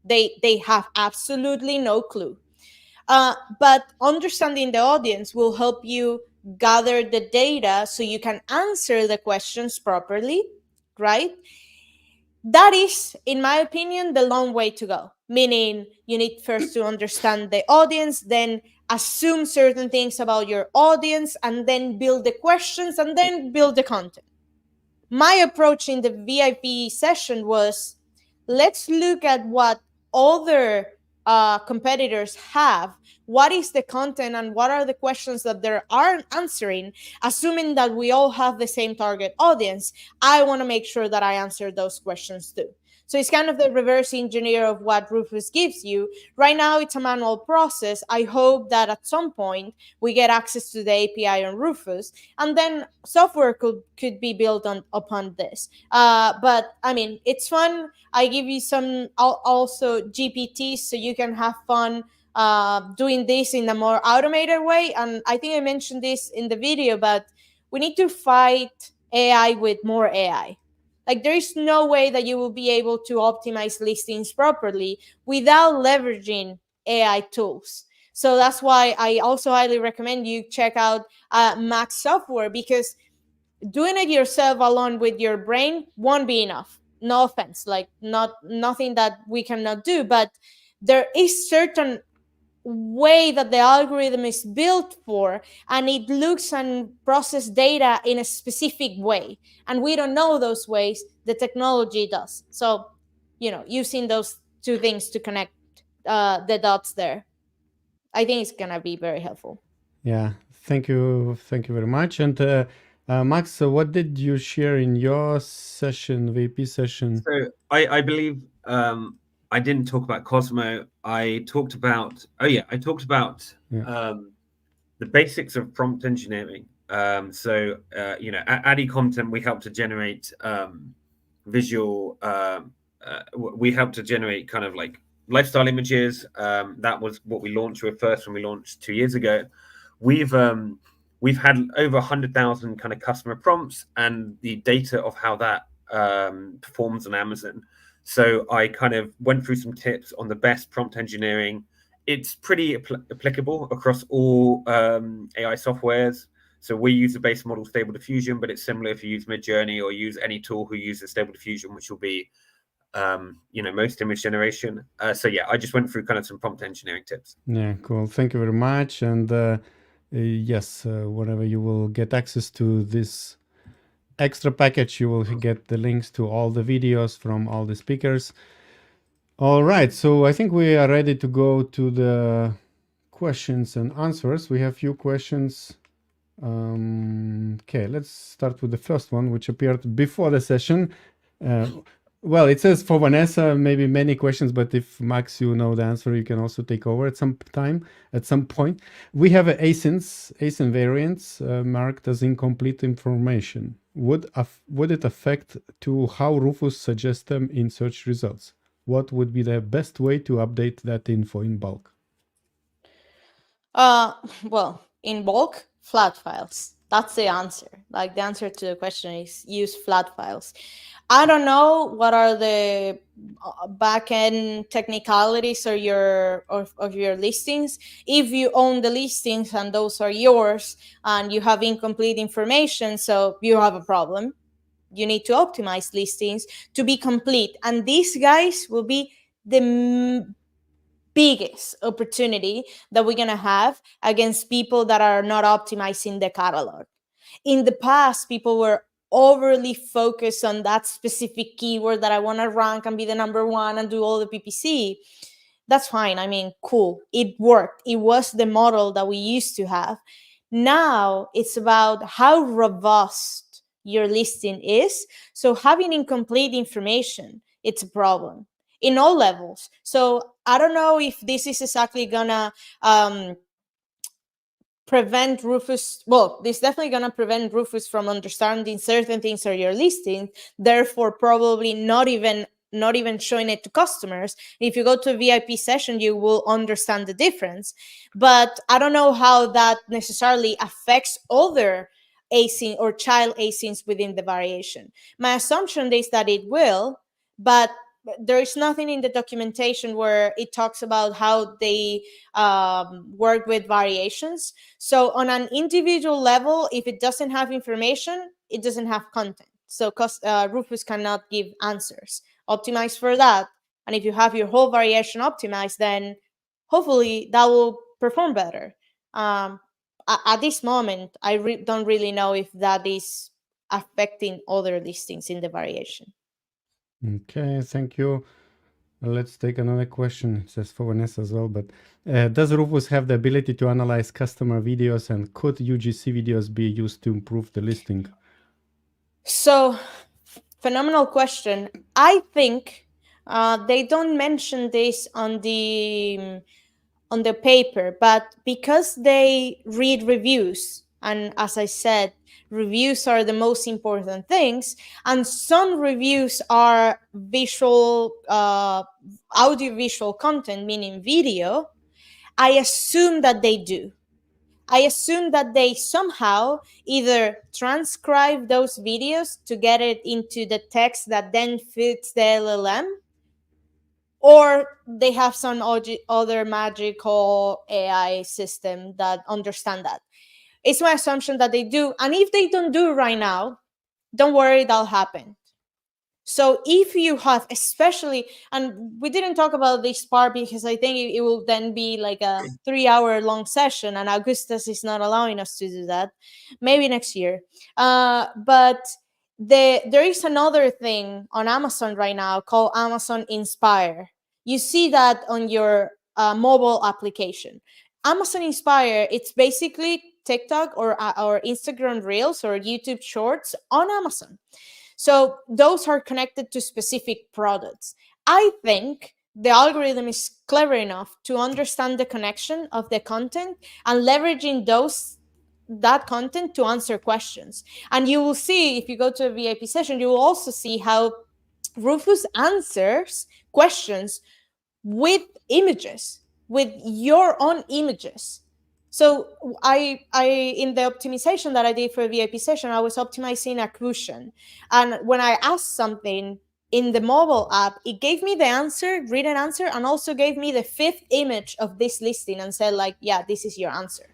They have absolutely no clue. But understanding the audience will help you gather the data so you can answer the questions properly, right? That is, in my opinion, the long way to go. Meaning, you need first to understand the audience, then assume certain things about your audience, and then build the questions, and then build the content. My approach in the VIP session was, let's look at what other competitors have. What is the content and what are the questions that they are answering? Assuming that we all have the same target audience, I want to make sure that I answer those questions too. So it's kind of the reverse engineer of what Rufus gives you. Right now, it's a manual process. I hope that at some point we get access to the API on Rufus, and then software could be built upon this. But I mean, it's fun. I give you some also GPTs so you can have fun doing this in a more automated way. And I think I mentioned this in the video, but we need to fight AI with more AI. Like, there is no way that you will be able to optimize listings properly without leveraging AI tools. So that's why I also highly recommend you check out Max software, because doing it yourself alone with your brain won't be enough. No offense, like nothing that we cannot do, but there is certain way that the algorithm is built for, and it looks and process data in a specific way, and we don't know those ways. The technology does. So using those two things to connect the dots there, I think it's gonna be very helpful. Yeah, thank you very much. And Max, what did you share in your session, VP session? So I believe I didn't talk about Cosmo. I talked about the basics of prompt engineering. Addy content, we help to generate visual. We help to generate kind of like lifestyle images. That was what we launched with first when we launched 2 years ago. We've had over 100,000 kind of customer prompts and the data of how that performs on Amazon. So I kind of went through some tips on the best prompt engineering. It's pretty applicable across all AI softwares. So we use the base model Stable Diffusion, but it's similar if you use Midjourney or use any tool who uses Stable Diffusion, which will be most image generation. I just went through kind of some prompt engineering tips. Yeah, cool. Thank you very much. And yes, whenever you will get access to this extra package, you will get the links to all the videos from all the speakers. All right, so I think we are ready to go to the questions and answers. We have few questions. Okay, let's start with the first one, which appeared before the session. Well, it says for Vanessa, maybe many questions, but if Max, you know the answer, you can also take over at some point. We have ASIN variants marked as incomplete information. Would it affect to how Rufus suggests them in search results? What would be the best way to update that info in bulk? Well, in bulk, flat files. That's the answer. Like, the answer to the question is use flat files. I don't know what are the back-end technicalities of your listings. If you own the listings and those are yours and you have incomplete information, so you have a problem. You need to optimize listings to be complete. And these guys will be the biggest opportunity that we're going to have against people that are not optimizing the catalog. In the past, people were overly focused on that specific keyword that I want to rank and be the number one and do all the PPC. That's fine. I mean, cool. It worked. It was the model that we used to have. Now it's about how robust your listing is. So having incomplete information, it's a problem in all levels. So I don't know if this is exactly gonna prevent Rufus. Well, this is definitely gonna prevent Rufus from understanding certain things on your listing. Therefore, probably not even showing it to customers. If you go to a VIP session, you will understand the difference. But I don't know how that necessarily affects other async or child asyncs within the variation. My assumption is that it will, but there is nothing in the documentation where it talks about how they work with variations. So on an individual level, if it doesn't have information, it doesn't have content. So Rufus cannot give answers. Optimize for that. And if you have your whole variation optimized, then hopefully that will perform better. At this moment, I don't really know if that is affecting other listings in the variation. Okay, thank you. Let's take another question. It says for Vanessa as well, but does Rufus have the ability to analyze customer videos, and could UGC videos be used to improve the listing? So, phenomenal question. I think they don't mention this on the paper, but because they read reviews, and as I said, reviews are the most important things, and some reviews are visual, audiovisual content, meaning video. I assume that they do. I assume that they somehow either transcribe those videos to get it into the text that then fits the LLM, or they have some other magical AI system that understand that. It's my assumption that they do. And if they don't do it right now, don't worry, that'll happen. So if you have, especially, and we didn't talk about this part because I think it will then be like a 3-hour long session, and Augustas is not allowing us to do that. Maybe next year. But there is another thing on Amazon right now called Amazon Inspire. You see that on your mobile application. Amazon Inspire, it's basically TikTok or Instagram Reels or YouTube Shorts on Amazon. So those are connected to specific products. I think the algorithm is clever enough to understand the connection of the content and leveraging that content to answer questions. And you will see, if you go to a VIP session, you will also see how Rufus answers questions with images, with your own images. So I in the optimization that I did for a VIP session, I was optimizing a cushion. And when I asked something in the mobile app, it gave me the answer, written answer, and also gave me the 5th image of this listing and said, like, yeah, this is your answer.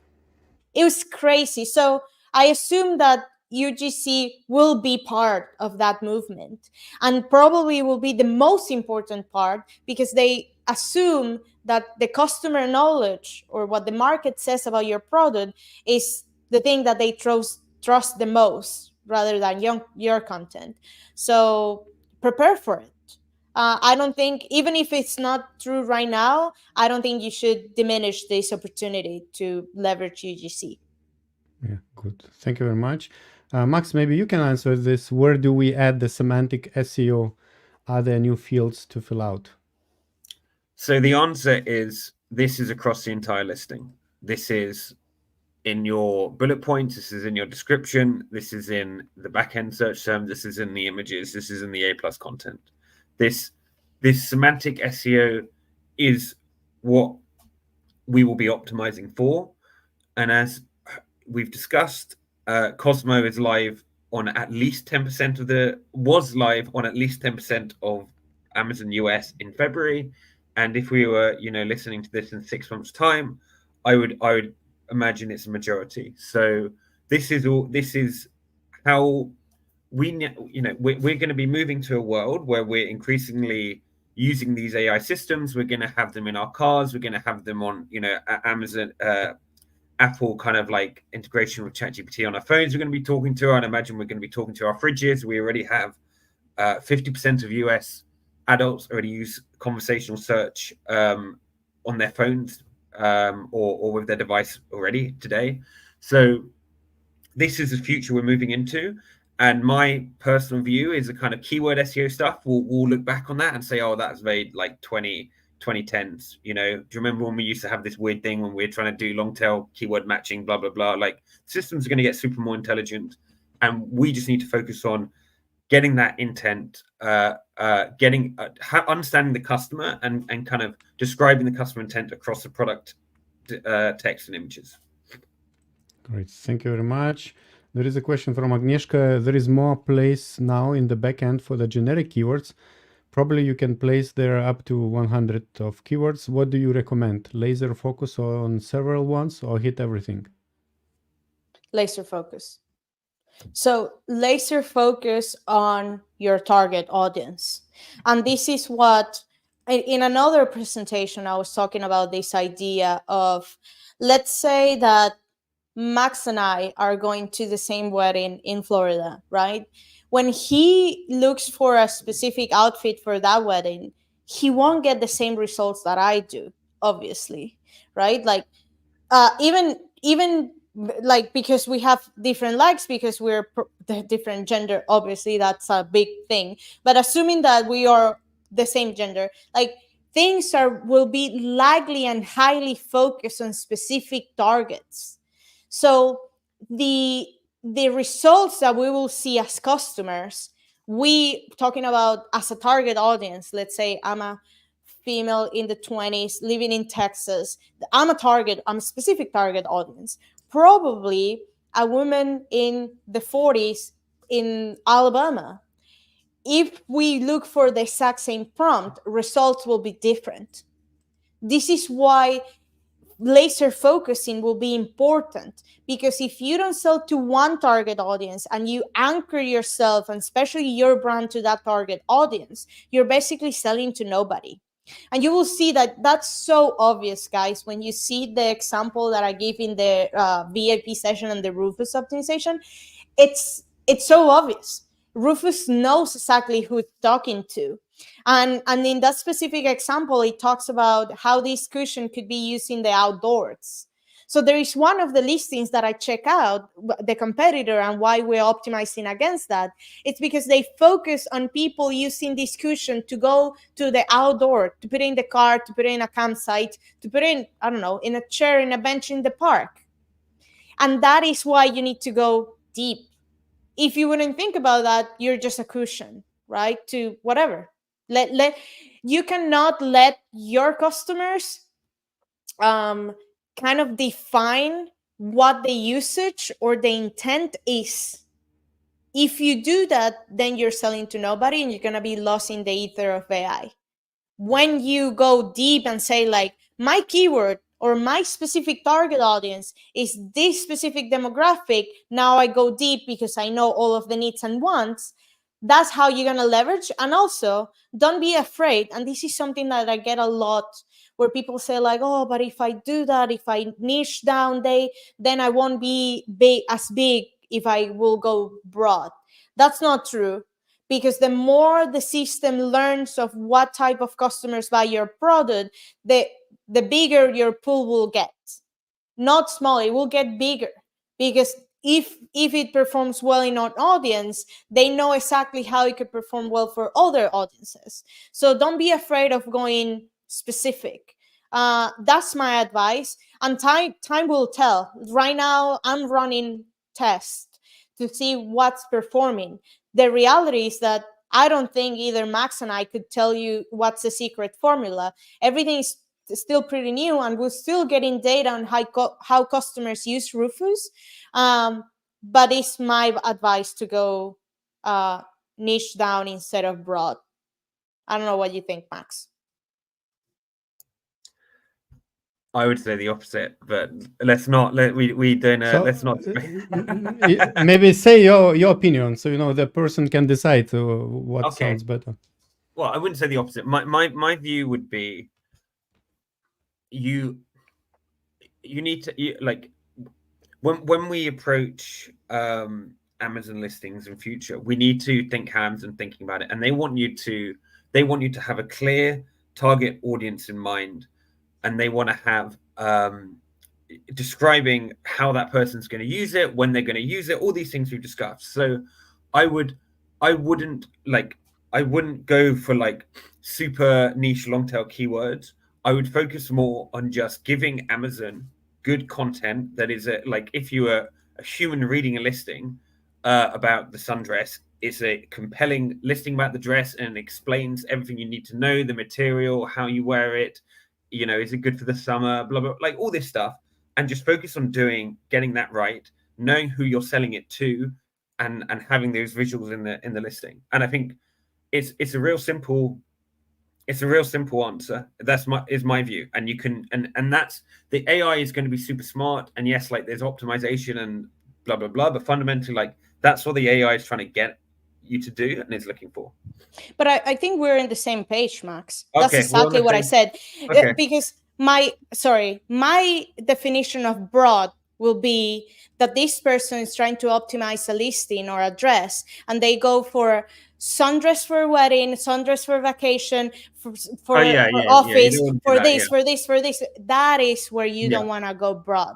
It was crazy. So I assume that UGC will be part of that movement and probably will be the most important part because they assume that the customer knowledge or what the market says about your product is the thing that they trust the most rather than your content. So prepare for it. I don't think, even if it's not true right now, I don't think you should diminish this opportunity to leverage UGC. Yeah, good. Thank you very much. Max, maybe you can answer this. Where do we add the semantic SEO? Are there new fields to fill out? So the answer is this is across the entire listing. This is in your bullet points. This is in your description. This is in the backend search term. This is in the images. This is in the A+ content. This semantic SEO is what we will be optimizing for. And as we've discussed, COSMO is live on at least 10% was live on at least 10% of Amazon US in February. And if we were, listening to this in 6 months' time, I would imagine it's a majority. So this is how we're going to be moving to a world where we're increasingly using these AI systems. We're going to have them in our cars. We're going to have them on, Amazon, Apple kind of like integration with ChatGPT on our phones. We're going to be talking to, and I imagine we're going to be talking to our fridges. We already have 50% of US adults already use conversational search on their phones or with their device already today. So this is the future we're moving into. And my personal view is the kind of keyword SEO stuff. We'll look back on that and say, oh, that's made like 2010s. Do you remember when we used to have this weird thing when we were trying to do long tail keyword matching, blah, blah, blah? Like systems are going to get super more intelligent. And we just need to focus on getting that intent, understanding the customer and kind of describing the customer intent across the product text and images. Great. Thank you very much. There is a question from Agnieszka. There is more place now in the backend for the generic keywords. Probably you can place there up to 100 of keywords. What do you recommend? Laser focus on several ones or hit everything? Laser focus. So laser focus on your target audience. And this is what, in another presentation, I was talking about this idea of, let's say that Max and I are going to the same wedding in Florida, right? When he looks for a specific outfit for that wedding, he won't get the same results that I do, obviously, right? Like even like, because we have different likes, because we're the different gender, obviously that's a big thing. But assuming that we are the same gender, like things will be likely and highly focused on specific targets. So the results that we will see as customers, we talking about as a target audience, let's say I'm a female in the 20s living in Texas. I'm a specific target audience. Probably a woman in the 40s in Alabama. if we look for the exact same prompt, results will be different. This is why laser focusing will be important, because if you don't sell to one target audience and you anchor yourself and especially your brand to that target audience, you're basically selling to nobody. And you will see that that's so obvious, guys, when you see the example that I gave in the VIP session and the Rufus optimization. It's so obvious. Rufus knows exactly who it's talking to. And in that specific example, it talks about how this cushion could be used in the outdoors. So there is one of the listings that I check out, the competitor, and why we're optimizing against that. It's because they focus on people using this cushion to go to the outdoor, to put it in the car, to put it in a campsite, to put it in, I don't know, in a chair, in a bench in the park. And that is why you need to go deep. If you wouldn't think about that, you're just a cushion, right? To whatever. You cannot let your customers kind of define what the usage or the intent is. If you do that, then you're selling to nobody and you're going to be lost in the ether of AI. When you go deep and say, like, my keyword or my specific target audience is this specific demographic, now I go deep because I know all of the needs and wants. That's how you're going to leverage. And also, don't be afraid. And this is something that I get a lot, where people say, like, oh, but if I do that, if I niche down, then I won't be as big if I will go broad. That's not true. Because the more the system learns of what type of customers buy your product, the bigger your pool will get. Not smaller, it will get bigger. Because if it performs well in an audience, they know exactly how it could perform well for other audiences. So don't be afraid of going specific. That's my advice. And time will tell. Right now, I'm running tests to see what's performing. The reality is that I don't think either Max and I could tell you what's the secret formula. Everything is still pretty new, and we're still getting data on how customers use Rufus. But it's my advice to go niche down instead of broad. I don't know what you think, Max. I would say the opposite, but let's not. We don't. Let's not. Maybe say your opinion, so the person can decide what sounds better. Well, I wouldn't say the opposite. My view would be you need to like when we approach Amazon listings in future, we need to think how Amazon thinking about it, and they want you to have a clear target audience in mind. And they want to have describing how that person's going to use it, when they're going to use it, all these things we've discussed. So I wouldn't go for like super niche long tail keywords. I would focus more on just giving Amazon good content that is like, if you are a human reading a listing about the sundress, it's a compelling listing about the dress and explains everything you need to know, the material, how you wear it. Is it good for the summer? Blah, blah, like all this stuff, and just focus on getting that right, knowing who you're selling it to, and having those visuals in the listing. And I think it's a real simple answer. That's my view. And you can, and that's the AI is going to be super smart. And yes, like there's optimization and blah, blah, blah, but fundamentally, like that's what the AI is trying to get you to do and is looking for. But I think we're in the same page, Max. That's exactly what I said. Okay. Because my definition of broad will be that this person is trying to optimize a listing or a dress, and they go for sundress for a wedding, sundress for vacation, for office, for this. That is where you don't want to go broad.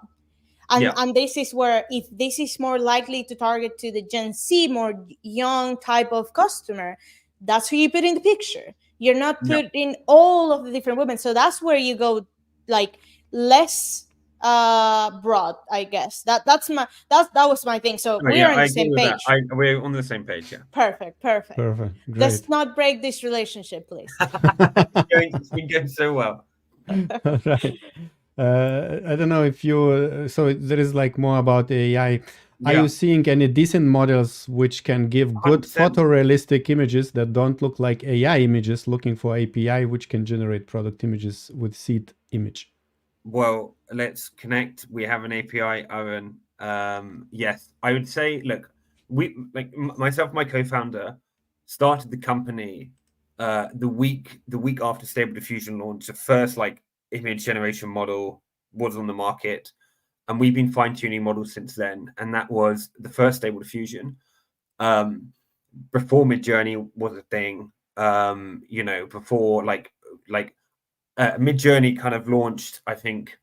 And this is where, if this is more likely to target to the Gen Z, more young type of customer, that's who you put in the picture. You're not putting all of the different women. So that's where you go like less broad, I guess. That was my thing. So we're on the same page. We're on the same page, yeah. Perfect. Great. Let's not break this relationship, please. It's been going so well. Right. I don't know if so there is like more about AI. are you seeing any decent models which can give good 100%. photorealistic images that don't look like AI images, looking for API which can generate product images with seed image? Well, let's connect. We have an API, Owen. Yes, I would say, look, we myself, my co-founder, started the company the week after Stable Diffusion launched. The first like image generation model was on the market, and we've been fine-tuning models since then. And that was the first Stable Diffusion. Before Midjourney was a thing, you know, before like Midjourney kind of launched, I think,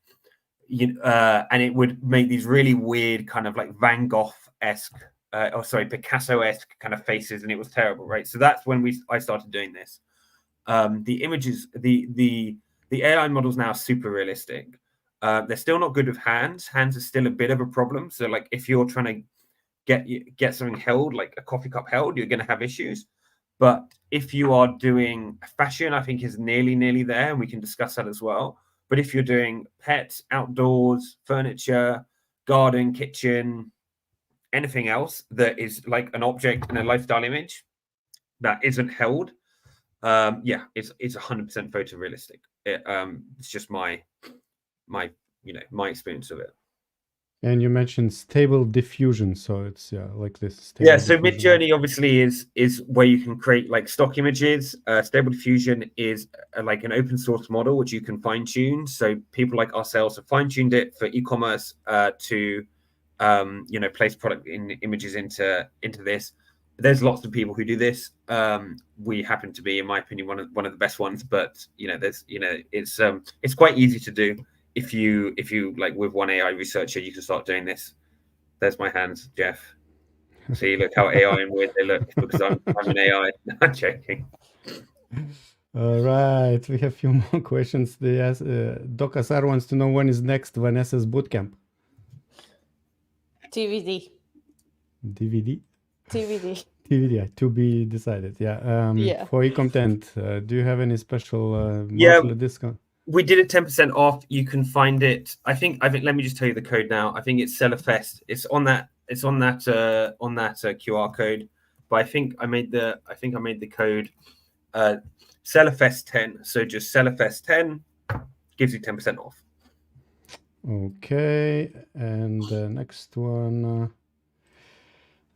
and it would make these really weird kind of like Van Gogh-esque, Picasso-esque kind of faces, and it was terrible, right? So that's when I started doing this. The images, the AI models now are super realistic. They're still not good with hands. Hands are still a bit of a problem. So like if you're trying to get something held, like a coffee cup held, you're going to have issues. But if you are doing fashion, I think is nearly there, and we can discuss that as well. But if you're doing pets, outdoors, furniture, garden, kitchen, anything else that is like an object in a lifestyle image that isn't held, yeah, it's 100% photorealistic. It's just my experience of it. And you mentioned Stable Diffusion, so it's like this. So Midjourney obviously is where you can create like stock images. Stable Diffusion is like an open source model which you can fine tune. So people like ourselves have fine tuned it for e-commerce to place product images into this. There's lots of people who do this. We happen to be, in my opinion, one of the best ones. But it's quite easy to do. If you like with one AI researcher, you can start doing this. There's my hands, Jeff. See, look how AI and weird they look because I'm an AI. I'm joking. All right, we have a few more questions. Doc Asar wants to know when is next Vanessa's bootcamp? TBD. DVD? TBD. TBD, to be decided. Yeah. Yeah. For e-content, do you have any special monthly discount? We did it 10% off. You can find it. I think. Let me just tell you the code now. I think it's Sellerfest. It's on that QR code. But I think I made the code Sellerfest 10. So just Sellerfest 10 gives you 10% off. Okay, and the next one.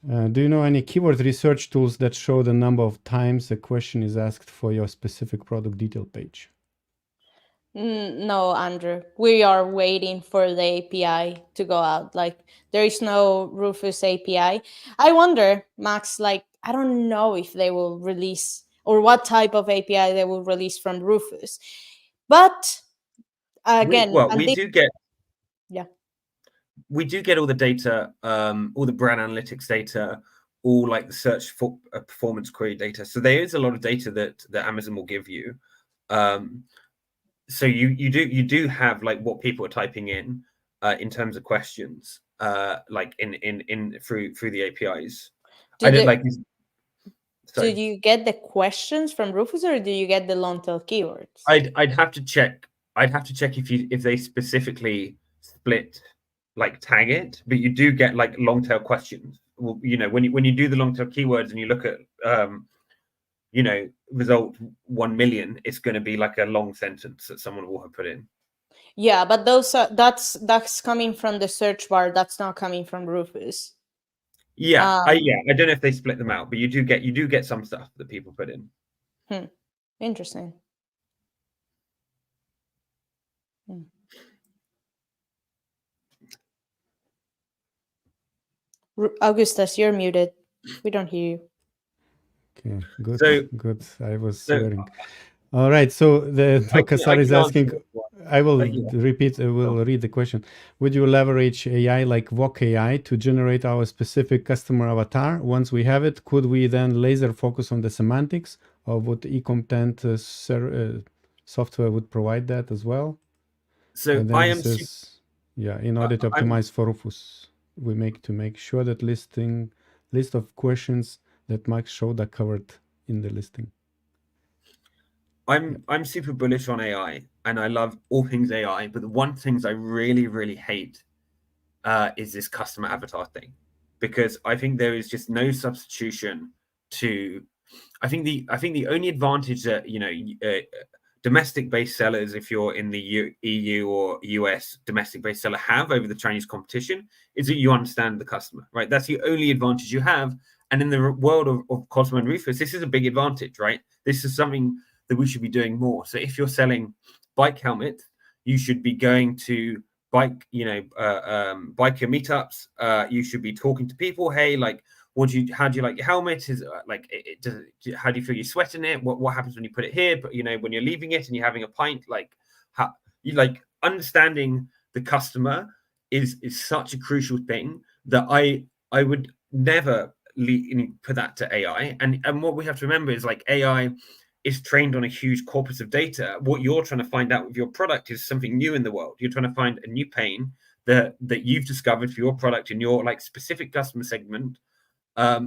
Do you know any keyword research tools that show the number of times a question is asked for your specific product detail page? No, Andrew. We are waiting for the API to go out. Like, there is no Rufus API. I wonder, Max, like, I don't know if they will release or what type of API they will release from Rufus. But again, we do get all the data, all the brand analytics data, all like the search for performance query data. So there is a lot of data that Amazon will give you. So you do have like what people are typing in terms of questions, like in through the APIs. Do you get the questions from Rufus or do you get the long tail keywords? I'd have to check. I'd have to check if they specifically split, like tag it, but you do get like long tail questions. Well, when you do the long tail keywords and you look at result 1 million, it's going to be like a long sentence that someone will have put in. Yeah, but that's coming from the search bar. That's not coming from Rufus. Yeah, I don't know if they split them out, but you do get some stuff that people put in. Interesting. Augustas, you're muted. We don't hear you. Okay, good. I was swearing. All right, so the Kasar is asking, I will repeat, I will read the question. Would you leverage AI like VAA AI to generate our specific customer avatar? Once we have it, could we then laser focus on the semantics, or would e-content software would provide that as well? So in order to optimize for Rufus, we make sure that list of questions that Max showed are covered in the listing. I'm super bullish on AI and I love all things AI, but the one things I really hate is this customer avatar thing. because I think there is just no substitution to. I think the only advantage that domestic-based sellers, if you're in the EU or US domestic-based seller, have over the Chinese competition is that you understand the customer, right? That's the only advantage you have. And in the world of COSMO and Rufus, this is a big advantage, right? This is something that we should be doing more. So if you're selling bike helmets, you should be going to biker meetups. You should be talking to people. Hey, like, how do you like your helmet? Is how do you feel you sweat in it? What happens when you put it here? But when you're leaving it and you're having a pint, like, how you like understanding the customer is such a crucial thing that I would never put that to AI. And what we have to remember is, like, AI is trained on a huge corpus of data. What you're trying to find out with your product is something new in the world. You're trying to find a new pain that you've discovered for your product in your like specific customer segment.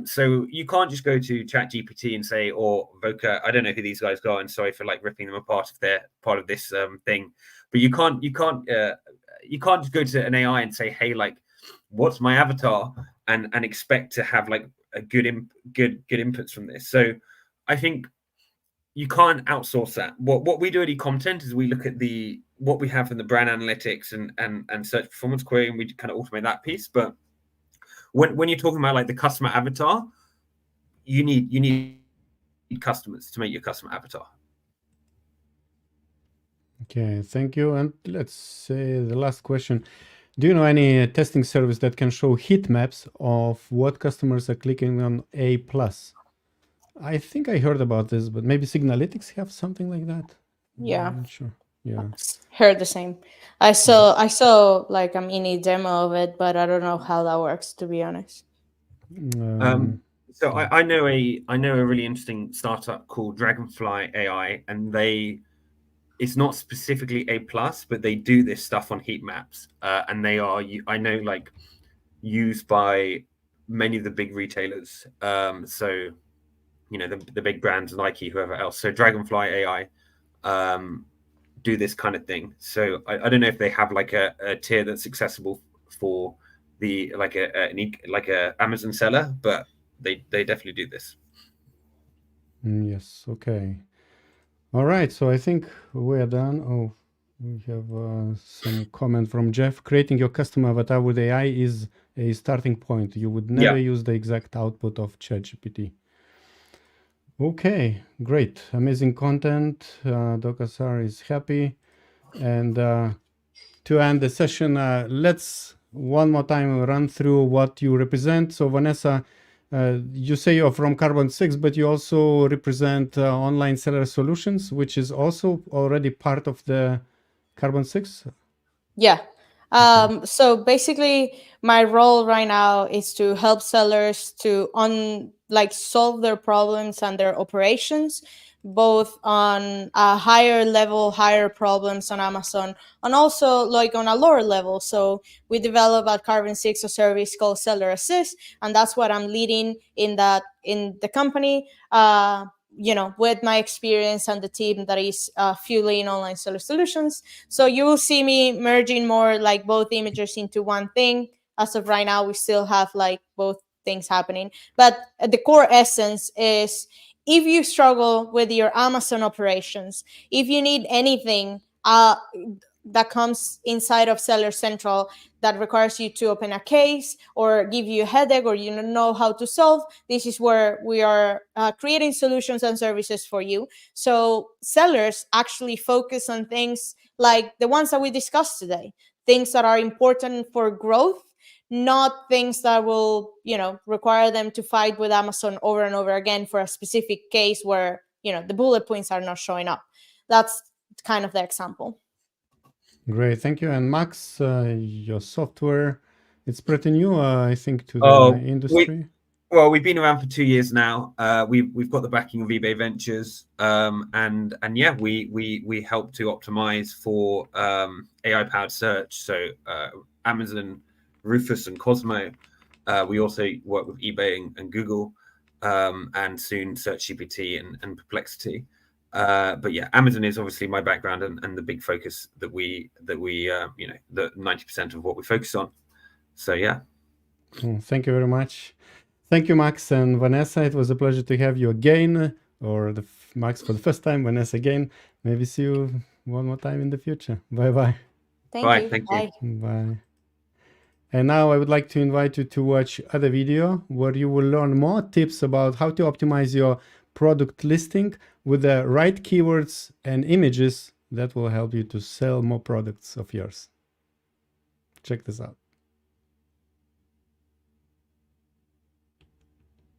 So you can't just go to ChatGPT and say, or Voca, I don't know who these guys are, and sorry for like ripping them apart if they're part of this thing, but you can't just go to an AI and say, hey, like, what's my avatar, and expect to have like a good inputs from this. So I think you can't outsource that. What we do at eContent is we look at what we have in the brand analytics and search performance query, and we kind of automate that piece. But when you're talking about like the customer avatar, you need customers to make your customer avatar. Okay, thank you. And let's say the last question. Do you know any testing service that can show heat maps of what customers are clicking on A+? I think I heard about this, but maybe Signalytics have something like that. Yeah. I'm not sure. Yeah. Heard the same. I saw like a mini demo of it, but I don't know how that works, to be honest. So I know a really interesting startup called Dragonfly AI, and it's not specifically A+, but they do this stuff on heat maps, and they are, I know, like, used by many of the big retailers. So the big brands, Nike, whoever else. So Dragonfly AI do this kind of thing. So I don't know if they have like a tier that's accessible for the like a Amazon seller, but they definitely do this. Yes. Okay. All right. So I think we're done. Oh, we have some comment from Jeff. Creating your custom avatar with AI is a starting point. You would never use the exact output of ChatGPT. Okay, great. Amazing content. Dokasar is happy. And to end the session, let's one more time run through what you represent. So Vanessa, you say you're from Carbon 6, but you also represent online seller solutions, which is also already part of the Carbon 6? Yeah. So basically my role right now is to help sellers to solve their problems and their operations, both on a higher level, higher problems on Amazon, and also like on a lower level. So we develop at Carbon 6 a service called Seller Assist, and that's what I'm leading in the company. With my experience and the team that is fueling online seller solutions. So you will see me merging more like both images into one thing. As of right now, we still have like both things happening. But the core essence is, if you struggle with your Amazon operations, if you need anything that comes inside of Seller Central that requires you to open a case or give you a headache or you don't know how to solve, this is where we are creating solutions and services for you. So sellers actually focus on things like the ones that we discussed today, things that are important for growth, not things that will, require them to fight with Amazon over and over again for a specific case where, the bullet points are not showing up. That's kind of the example. Great, thank you. And Max, your software, it's pretty new, I think, to the industry. We've been around for 2 years now. We've got the backing of eBay Ventures, and yeah, we help to optimize for AI powered search. So Amazon, Rufus, and Cosmo. We also work with eBay and Google, and soon SearchGPT and Perplexity. But yeah, Amazon is obviously my background and the big focus that we the 90% of what we focus on. So yeah. Thank you very much. Thank you, Max and Vanessa. It was a pleasure to have you again, or Max for the first time, Vanessa again. Maybe see you one more time in the future. Bye-bye. Thank you. Thank Bye. you. Bye. And now I would like to invite you to watch other video where you will learn more tips about how to optimize your product listing with the right keywords and images that will help you to sell more products of yours. Check this out.